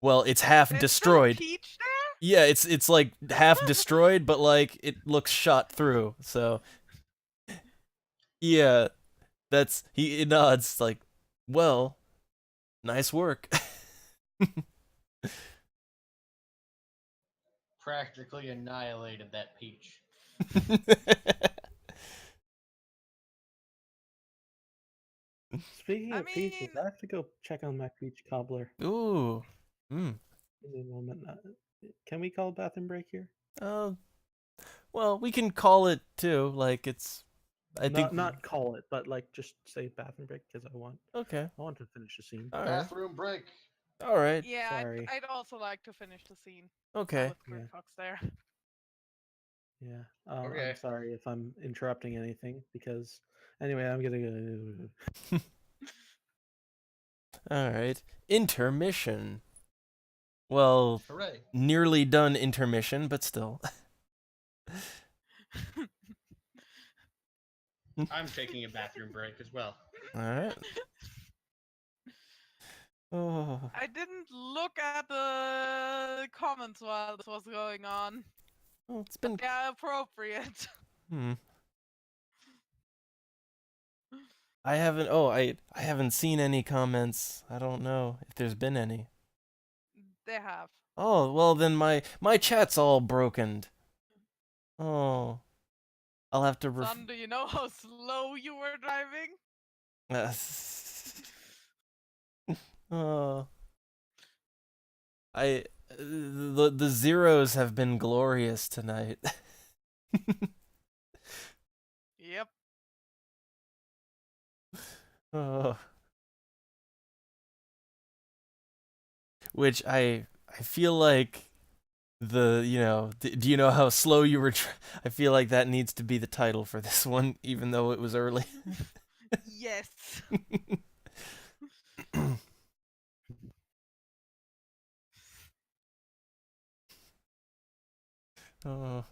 well, it's half There's destroyed. still a peach there? Yeah, it's like half destroyed, but like it looks shot through. So yeah, he nods like, well, nice work. Practically annihilated that peach. Speaking I of peaches, mean- I have to go check on my peach cobbler. Ooh. Give me a moment. Can we call a bathroom break here? Well, we can call it too. Like it's, I think Not call it, but like just say bathroom break because Okay. I want to finish the scene. All right. Bathroom break. All right. Yeah, Sorry. I'd also like to finish the scene. Okay. With Green Yeah. Fox there. Yeah. Okay. I'm sorry if I'm interrupting anything because anyway, I'm gonna go. All right. Intermission. Well, Hooray. nearly done intermission, but still. I'm taking a bathroom break as well. All right. Oh. I didn't look at the comments while this was going on. Well, it's been. Yeah, appropriate. I haven't. Oh, I haven't seen any comments. I don't know if there's been any. They have. Oh, well then my chat's all broken. Oh, I'll have to. Son, do you know how slow you were driving? Oh. The zeros have been glorious tonight. Yep. Oh. Which I feel like do you know how slow you were? I feel like that needs to be the title for this one, even though it was early. Yes. Oh.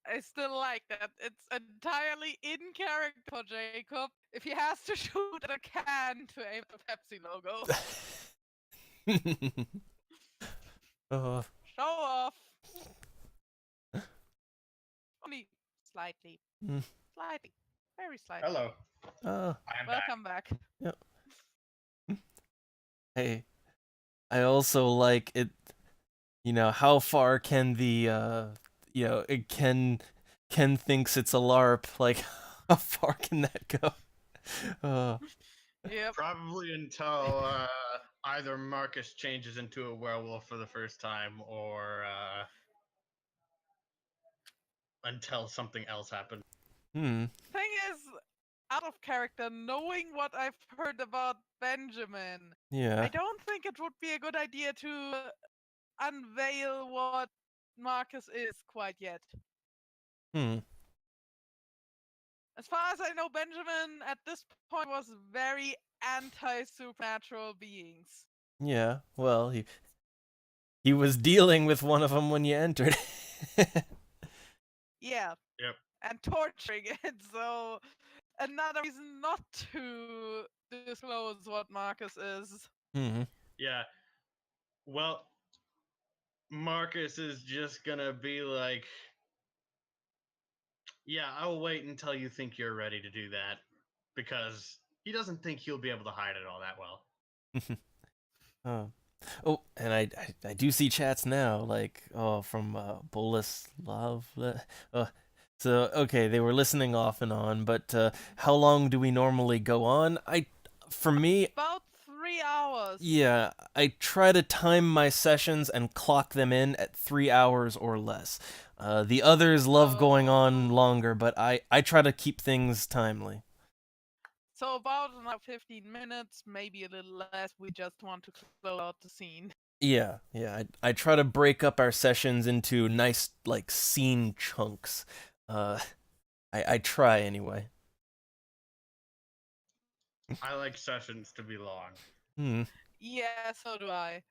I still like that. It's entirely in character for Jacob if he has to shoot at a can to aim at the Pepsi logo. Oh. Show off. Only slightly. Slightly. Very slightly. Hello. Oh. I am back. Welcome back. Hey, I also like it. How far can the Ken thinks it's a LARP. Like, how far can that go? Uh, Yep. Probably until either Marcus changes into a werewolf for the first time, or until something else happens. hmm. Thing is, out of character, knowing what I've heard about Benjamin, Yeah. I don't think it would be a good idea to unveil what Marcus is quite yet. Hmm. As far as I know, Benjamin at this point was very anti-supernatural beings. Yeah. Well, he was dealing with one of them when you entered. Yeah. Yep. And torturing it, so another reason not to disclose what Marcus is. Hmm. Yeah. Well, Marcus is just gonna be like, yeah, I'll wait until you think you're ready to do that, because he doesn't think he'll be able to hide it all that well. Oh. Oh, and I do see chats now, like, from Boleslav. So okay, they were listening off and on, but how long do we normally go on? For me, About 3 hours. yeah, I try to time my sessions and clock them in at 3 hours or less. The others love going on longer, but I try to keep things timely. So about 15 minutes, maybe a little less. We just want to close out the scene. Yeah. I try to break up our sessions into nice, like, scene chunks. I try anyway. I like sessions to be long. Hmm. Yeah, so do I.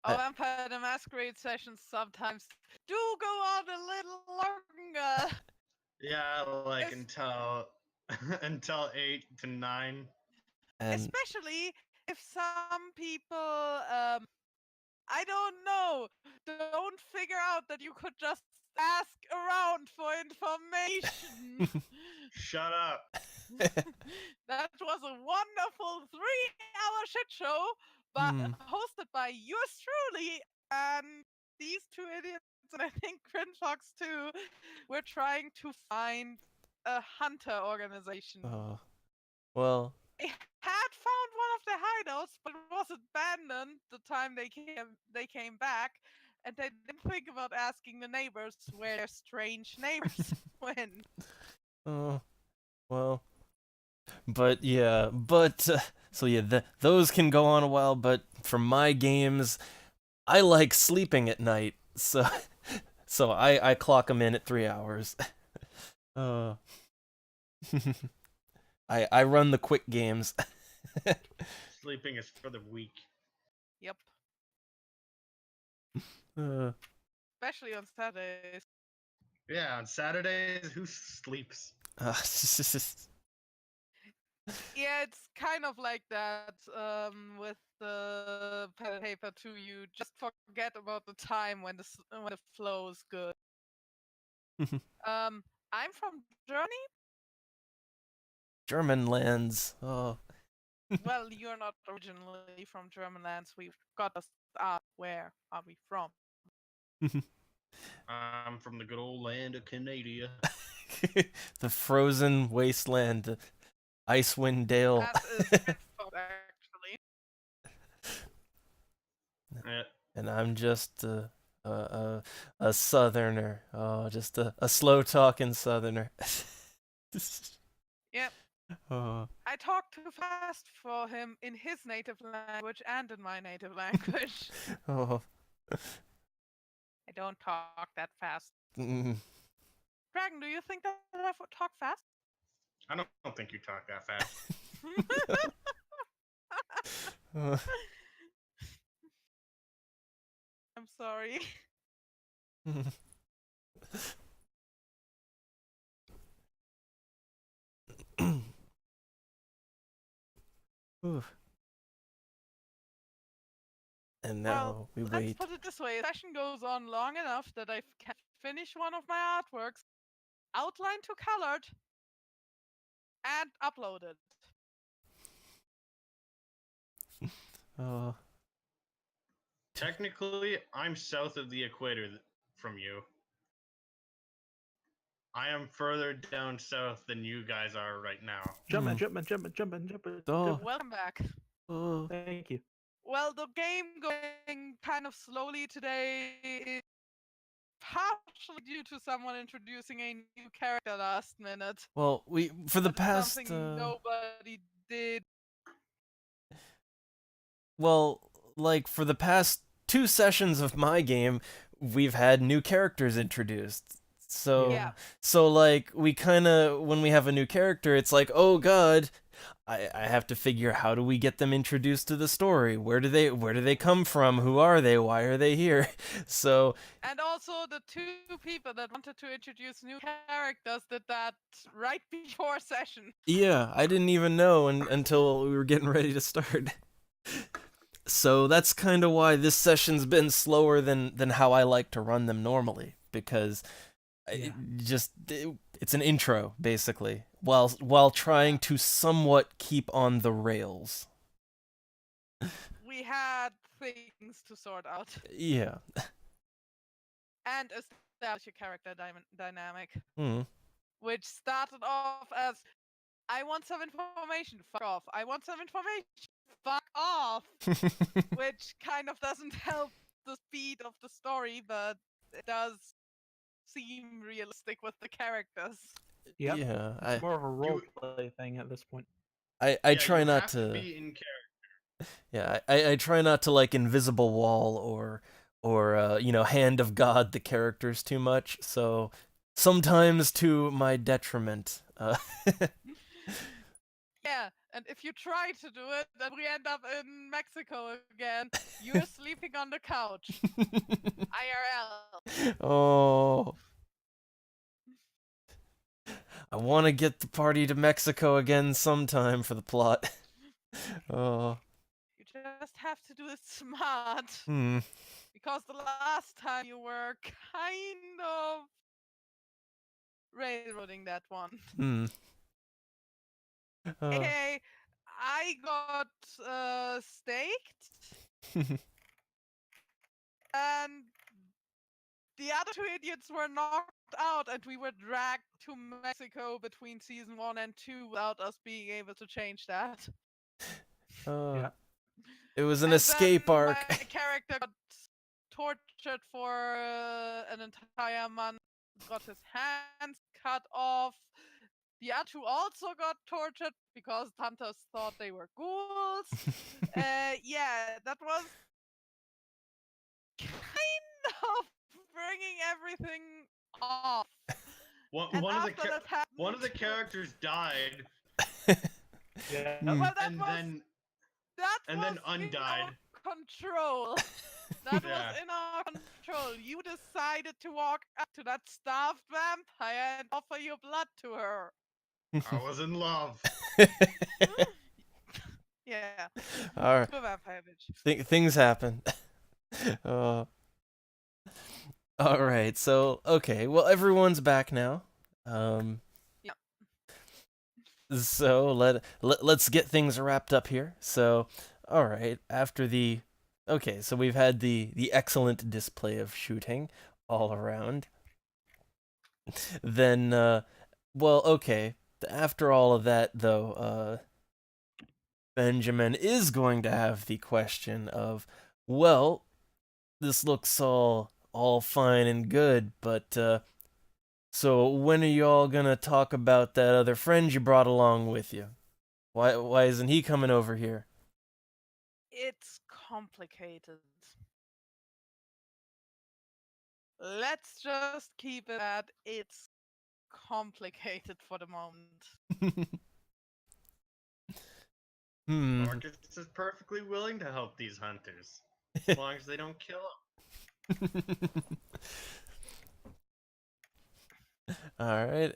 Our Vampire the Masquerade sessions sometimes do go on a little longer. Yeah, like Yes. until 8 to 9. And Especially if some people, I don't know, don't figure out that you could just ask around for information. Shut up. That was a wonderful 3-hour shit show, but hosted by yours truly and these two idiots, and I think Fox too. We're trying to find a hunter organization. Oh, well, They had found one of the hideouts, but it was abandoned the time they came back, and they didn't think about asking the neighbors where their strange neighbors went. oh, well, but yeah, so yeah, those can go on a while, but for my games, I like sleeping at night, so I clock them in at 3 hours. Uh, I run the quick games. Sleeping is for the weak. Yep. Uh, Especially on Saturdays. Yeah, on Saturdays, who sleeps? Yeah, it's kind of like that with the pen and paper too. You just forget about the time when the flow is good. I'm from Germany. German lands. Oh. Well, you're not originally from German lands. We've got to ask, where are we from? I'm from the good old land of Canada. The frozen wasteland, the Icewind Dale. That is Redford, actually. Yeah. And I'm just a southerner. Oh, just a slow talking southerner. Yep. Oh. I talk too fast for him in his native language and in my native language. Oh. I don't talk that fast. Mm. Dragon, do you think that I talk fast? I don't think you talk that fast. I'm sorry. And now Well, we let's wait. put it this way. The session goes on long enough that I can finish one of my artworks, outline to colored, and upload it. Oh. Technically, I'm south of the equator from you. I am further down south than you guys are right now. Jumping, Hmm. jumping. Oh, Welcome back. oh. Thank you. Well, the game going kind of slowly today is partially due to someone introducing a new character last minute. Well, for the But it's past something nobody did. well, like for the past 2 sessions of my game, we've had new characters introduced. So Yeah. so like we kind of when we have a new character, it's like, "Oh god, I have to figure how do we get them introduced to the story? Where do they come from? Who are they? Why are they here?" So, And also, the two people that wanted to introduce new characters did that right before session. yeah, I didn't even know until we were getting ready to start. So that's kind of why this session's been slower than how I like to run them normally, because it's an intro basically, while trying to somewhat keep on the rails. We had things to sort out Yeah. and establish a character dynamic, Hmm. which started off as I want some information, fuck off. I want some information, fuck off. Which kind of doesn't help the speed of the story, but it does seem realistic with the characters. Yep. Yeah. It's more of a role play thing at this point. I Yeah, try you not have to. be in character. Yeah, I try not to like invisible wall or hand of God the characters too much. So sometimes to my detriment. Yeah, and if you try to do it, then we end up in Mexico again. You're sleeping on the couch. IRL. Oh. I want to get the party to Mexico again sometime for the plot. Oh. You just have to do it smart. Hmm. Because the last time you were kind of railroading that one. Hmm. Okay, I got staked, and the other two idiots were knocked out, and we were dragged to Mexico between season 1 and 2 without us being able to change that. Yeah. It was an And escape then arc. My character got tortured for an entire month, got his hands cut off. The other two also got tortured because hunters thought they were ghouls. Yeah, that was kind of bringing everything off. And One of the after that happened, one of the characters died, Yeah. Hmm. well, that and was that and was then undied. in our control. That Yeah. was in our control. You decided to walk up to that starved vampire and offer your blood to her. I was in love. Yeah, All right. to a vampire bitch. Things happen. Uh, all right. So, okay. Well, everyone's back now. Yep. So let's get things wrapped up here. So, all right. So we've had the excellent display of shooting all around. Then, well, okay. After all of that, though, Benjamin is going to have the question of, well, this looks all fine and good, but so when are y'all gonna talk about that other friend you brought along with you? Why isn't he coming over here? It's complicated. Let's just keep it at it's complicated for the moment. Marcus is perfectly willing to help these hunters, as long as they don't kill him. All right,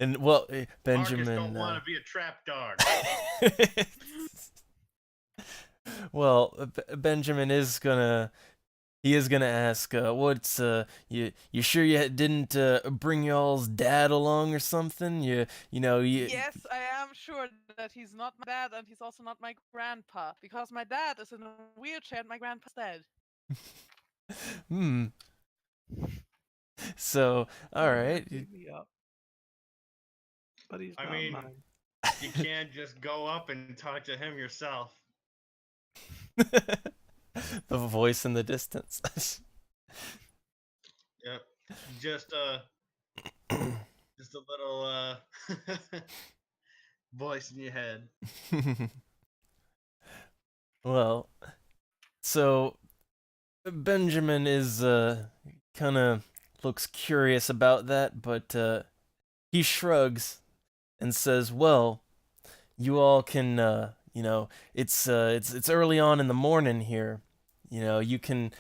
and well, Marcus Benjamin. don't want to be a trap dog. Well, Benjamin is gonna ask, what's you sure you didn't bring y'all's dad along or something? You Yes, I am sure that he's not my dad and he's also not my grandpa, because my dad is in a wheelchair and my grandpa's dead. So, all right. Beat me up. but he's I not mean- mine. You can't just go up and talk to him yourself. The voice in the distance. Yep. Just a little voice in your head. Well, so Benjamin is kind of looks curious about that, but he shrugs and says, "Well, you all can, it's early on in the morning here. You can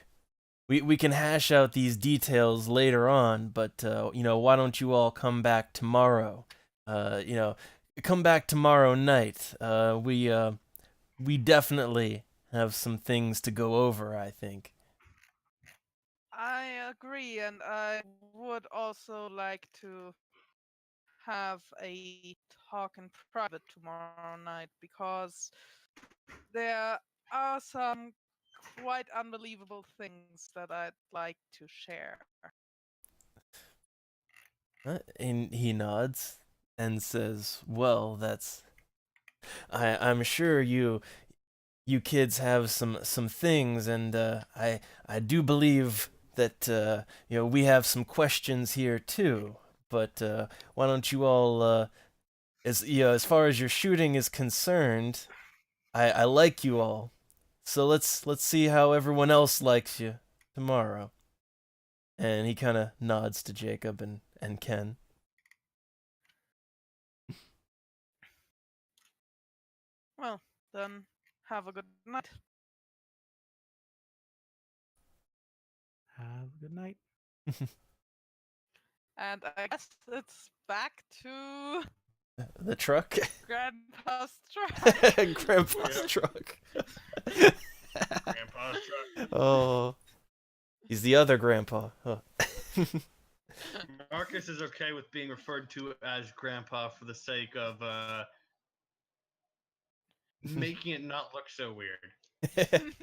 we can hash out these details later on, but why don't you all come back tomorrow? Come back tomorrow night. We definitely have some things to go over, I think." I agree, and I would also like to have a talk in private tomorrow night because there are some quite unbelievable things that I'd like to share. And he nods and says, "Well, I'm sure you kids have some things, and I do believe that we have some questions here too. But why don't you all, as far as your shooting is concerned, I like you all, so let's see how everyone else likes you tomorrow." And he kind of nods to Jacob and Ken. Well, then have a good night. Have a good night. And I guess it's back to The truck. Grandpa's truck. Grandpa's Yep. truck. Grandpa's truck. Oh, he's the other grandpa. Oh. Marcus is okay with being referred to as Grandpa for the sake of making it not look so weird. It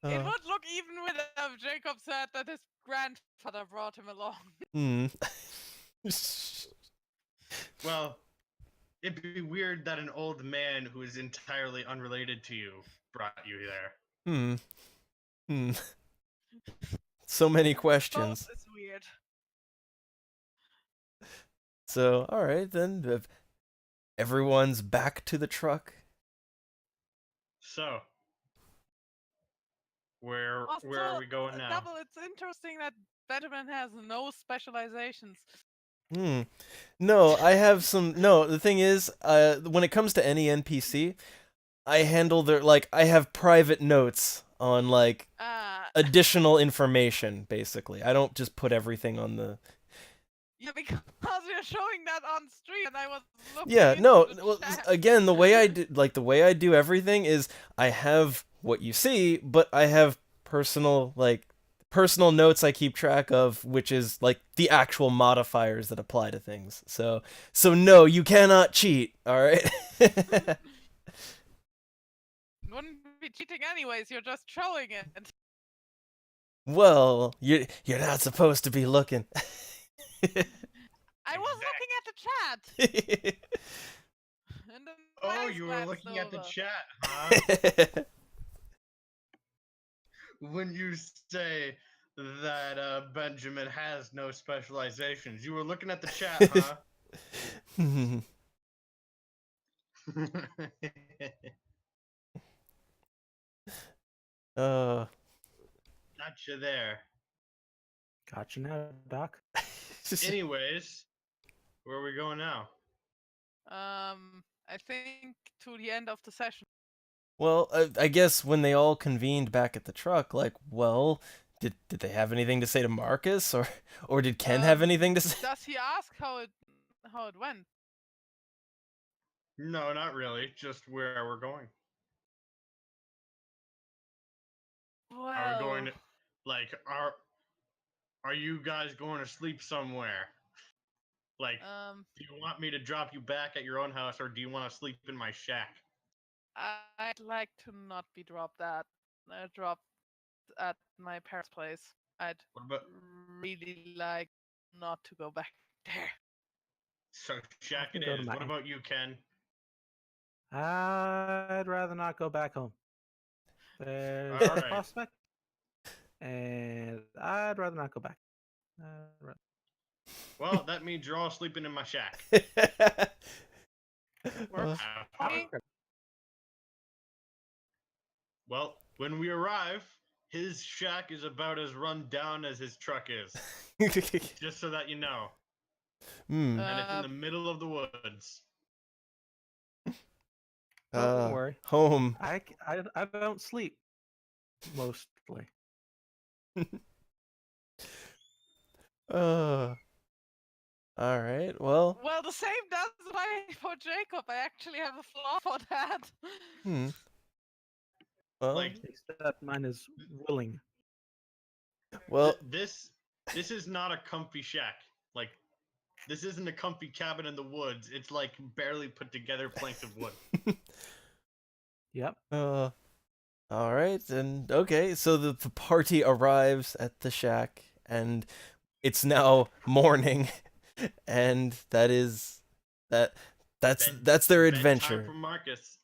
Oh. would look even weirder if Jacob said that his grandfather brought him along. Hmm. Well, it'd be weird that an old man who is entirely unrelated to you brought you there. Hmm. Hmm. So many questions. Both is weird. So, all right then. If everyone's back to the truck. So, where Also, are we going now? Double, it's interesting that Benjamin has no specializations. Hmm. No, I have some. No, the thing is, when it comes to any NPC, I handle their I have private notes on additional information. Basically, I don't just put everything on the. Yeah, because you're showing that on stream, and I was looking Yeah, into no. the Well, chat. again, the way I do everything is I have what you see, but I have personal notes I keep track of, which is the actual modifiers that apply to things. So no, you cannot cheat. All right. Wouldn't be cheating anyways. You're just showing it. Well, you're not supposed to be looking. I was looking at the chat. And then Oh, Miles you were glanced looking at the over. chat, huh? When you say that Benjamin has no specializations, you were looking at the chat, huh? Gotcha there. Gotcha now, Doc. Anyways, where are we going now? I think to the end of the session. Well, I guess when they all convened back at the truck, well, did they have anything to say to Marcus, or did Ken have anything to say? Does he ask how it went? No, not really. Just where we're going. Well, Are we going to, are you guys going to sleep somewhere? Do you want me to drop you back at your own house, or do you want to sleep in my shack? I'd like to not be dropped at my parents' place. I'd What about really like not to go back there. So Shack can it go to is. What mine. about you, Ken? I'd rather not go back home. There's All a right. prospect, and I'd rather not go back. Well, that means you're all sleeping in my shack. Works Have for fun. me. Well, when we arrive, his shack is about as run down as his truck is. Just so that you know. Hmm. And it's in Uh, the middle of the woods. Don't worry. Home. I don't sleep mostly. All right. Well. well, the same does apply for Jacob. I actually have a flaw for that. Hmm. Well. Like, Except mine is willing. well. this is not a comfy shack. Like, this isn't a comfy cabin in the woods. It's like barely put together planks of wood. Yep. All right. And okay. So the party arrives at the shack, and it's now morning, and that's their adventure. Bedtime for Marcus.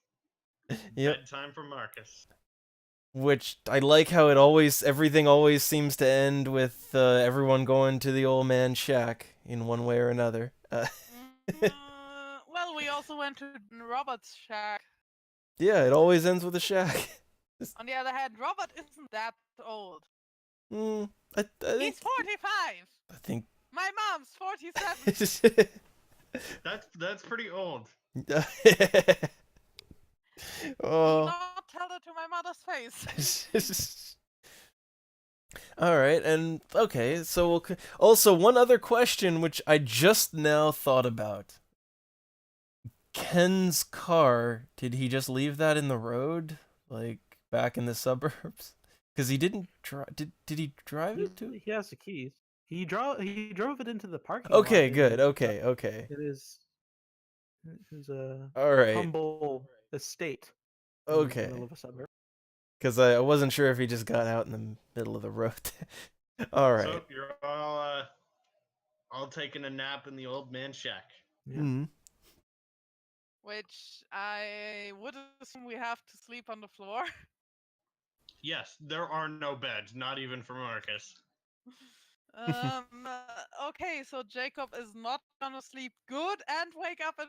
Yep. Bedtime for Marcus. Which I like how everything always seems to end with everyone going to the old man's shack in one way or another. Well, we also went to Robert's shack. Yeah, it always ends with a shack. On the other hand, Robert isn't that old. I He's 45. think My mom's 47. That's pretty old. Do Oh. not tell that to my mother's face. All right, and okay, so also one other question which I just now thought about. Ken's car, did he just leave that in the road, like back in the suburbs? Because he didn't drive. Did he drive it too? He has the keys. He drove it into the parking Okay, lot. good. Okay, okay. It is his All right. humble estate. In Okay. the middle of a suburb. Because I wasn't sure if he just got out in the middle of the road. All right. So you're all taking a nap in the old man shack. Yeah. Mhm. Which I would assume we have to sleep on the floor. Yes, there are no beds, not even for Marcus. Okay, so Jacob is not gonna sleep good and wake up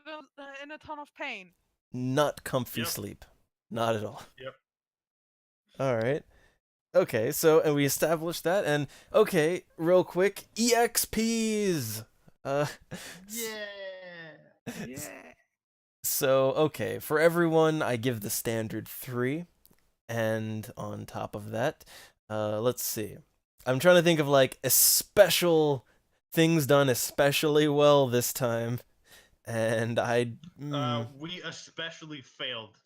in a ton of pain. Not comfy Yep. sleep. Not at all. Yep. All right. Okay, so and we established that, and okay, real quick, EXPs. Yeah. So okay, for everyone, I give the standard 3, and on top of that, let's see. I'm trying to think of like special things done especially well this time, and We especially failed.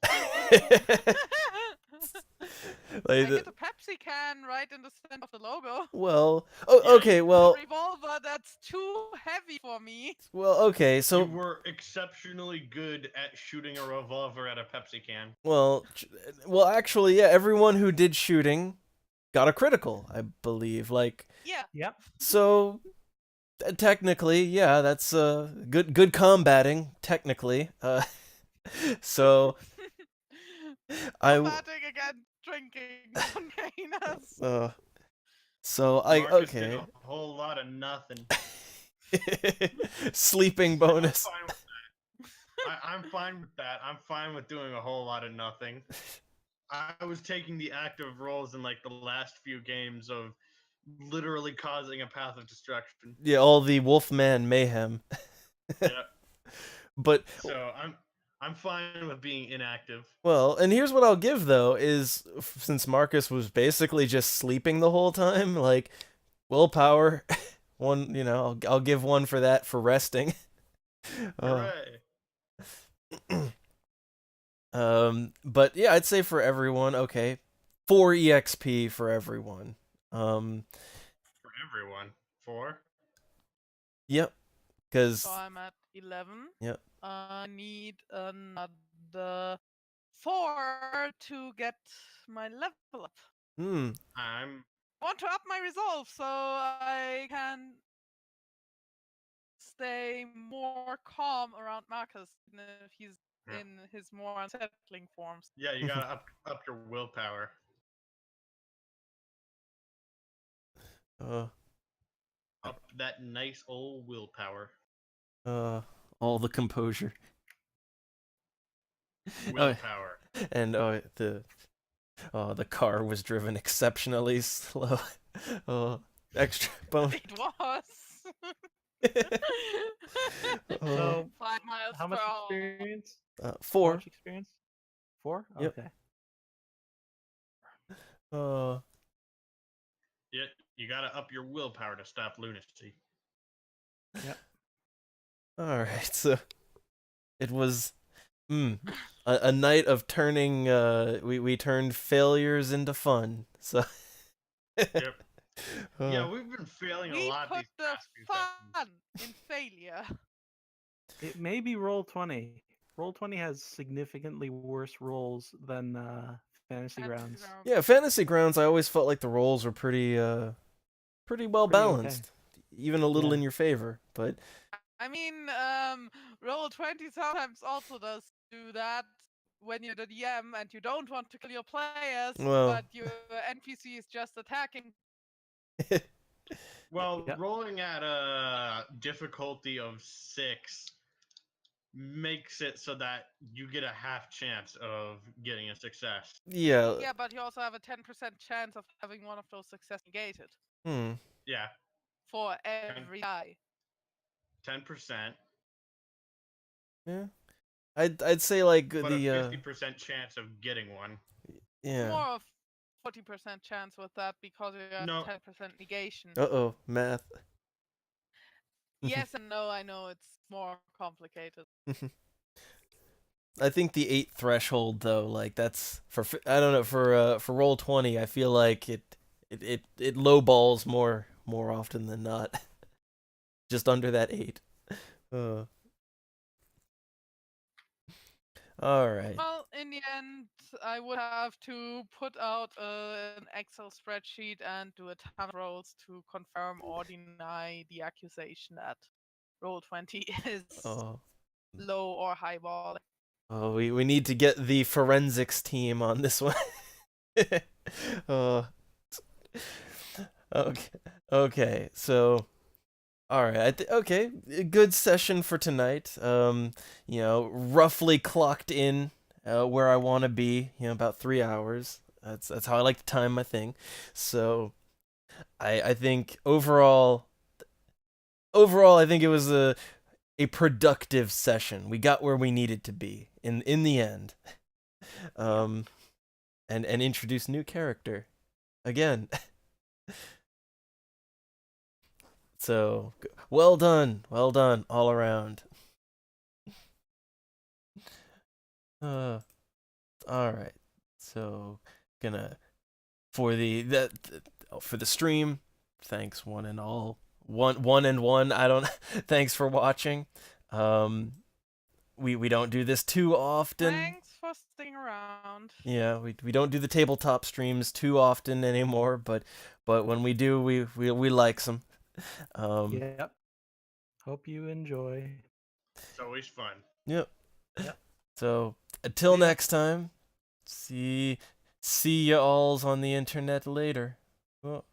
I like, get a Pepsi can right in the center of the logo. well, Yeah, okay, well, A revolver that's too heavy for me. okay, You so were exceptionally good at shooting a revolver at a Pepsi can. well, actually, yeah, everyone who did shooting got a critical, I believe. Like, Yeah. Yep. so technically, yeah, that's good combating. Technically, so I Combating against drinking containers. so I Marcus did okay. a whole lot of nothing. Sleeping bonus. I'm fine with that. I'm fine with doing a whole lot of nothing. I was taking the active roles in like the last few games of literally causing a path of destruction. Yeah, all the Wolfman mayhem. Yeah. But So I'm fine with being inactive. well, and here's what I'll give though is since Marcus was basically just sleeping the whole time, like willpower, one, I'll give one for that for resting. Hooray. But yeah, I'd say for everyone, okay, 4 EXP for everyone. For everyone. 4? Yep, because So I'm at 11. Yep. I need another 4 to get my level up. I'm I want to up my resolve so I can stay more calm around Marcus, even if he's Yeah. in his more unsettling forms. Yeah, you gotta up your willpower. Uh, Up that nice old willpower. all the composure. Willpower. And the car was driven exceptionally slow. Extra bonus. It was. So, 5 miles how per much hour. experience? How 4. much experience? 4? Yep. Okay. Yeah, you gotta up your willpower to stop lunacy. All right. So it was a night of turning. We turned failures into fun. So. Yep. Yeah, Uh, we've been failing a We lot put these the past few sessions. fun in failure. It may be Roll20. Roll20 has significantly worse rolls than Fantasy Grounds. yeah, Fantasy Grounds. I always felt like the roles were pretty well Pretty okay. balanced, even a little Yeah. in your favor. But I mean, Roll20 sometimes also does do that when you're the DM and you don't want to kill your players, Well. but your NPC is just attacking. Well, Yep. rolling at a difficulty of 6 makes it so that you get a half chance of getting a success. yeah. Yeah, but you also have a 10% chance of having one of those success negated Yeah, for every die. 10%, Yeah. I'd say like but the a 50% chance of getting one. yeah. More of 40% chance with that because you have No. 10% negation. Math. Yes and no, I know it's more complicated. I think the 8 threshold though, like that's I don't know for Roll20. I feel like it lowballs more often than not. Just under that 8. All right. Well, in the end, I would have to put out an Excel spreadsheet and do a ton of rolls to confirm or deny the accusation that Roll20 is Oh. low or high ball. Oh, we need to get the forensics team on this one. Okay. So, all right. Okay, a good session for tonight. Roughly clocked in where I want to be. About 3 hours. That's how I like to time my thing. So, I think overall, I think it was a productive session. We got where we needed to be in the end. And introduce new character again. So well done all around. All right. So gonna for the stream. Thanks one and all. One. I don't. Thanks for watching. We don't do this too often. Thanks for sticking around. Yeah, we don't do the tabletop streams too often anymore, but when we do, we like them. Yep. Hope you enjoy. It's always fun. Yep. Yep. So until See ya. next time, see ya alls on the internet later. Well.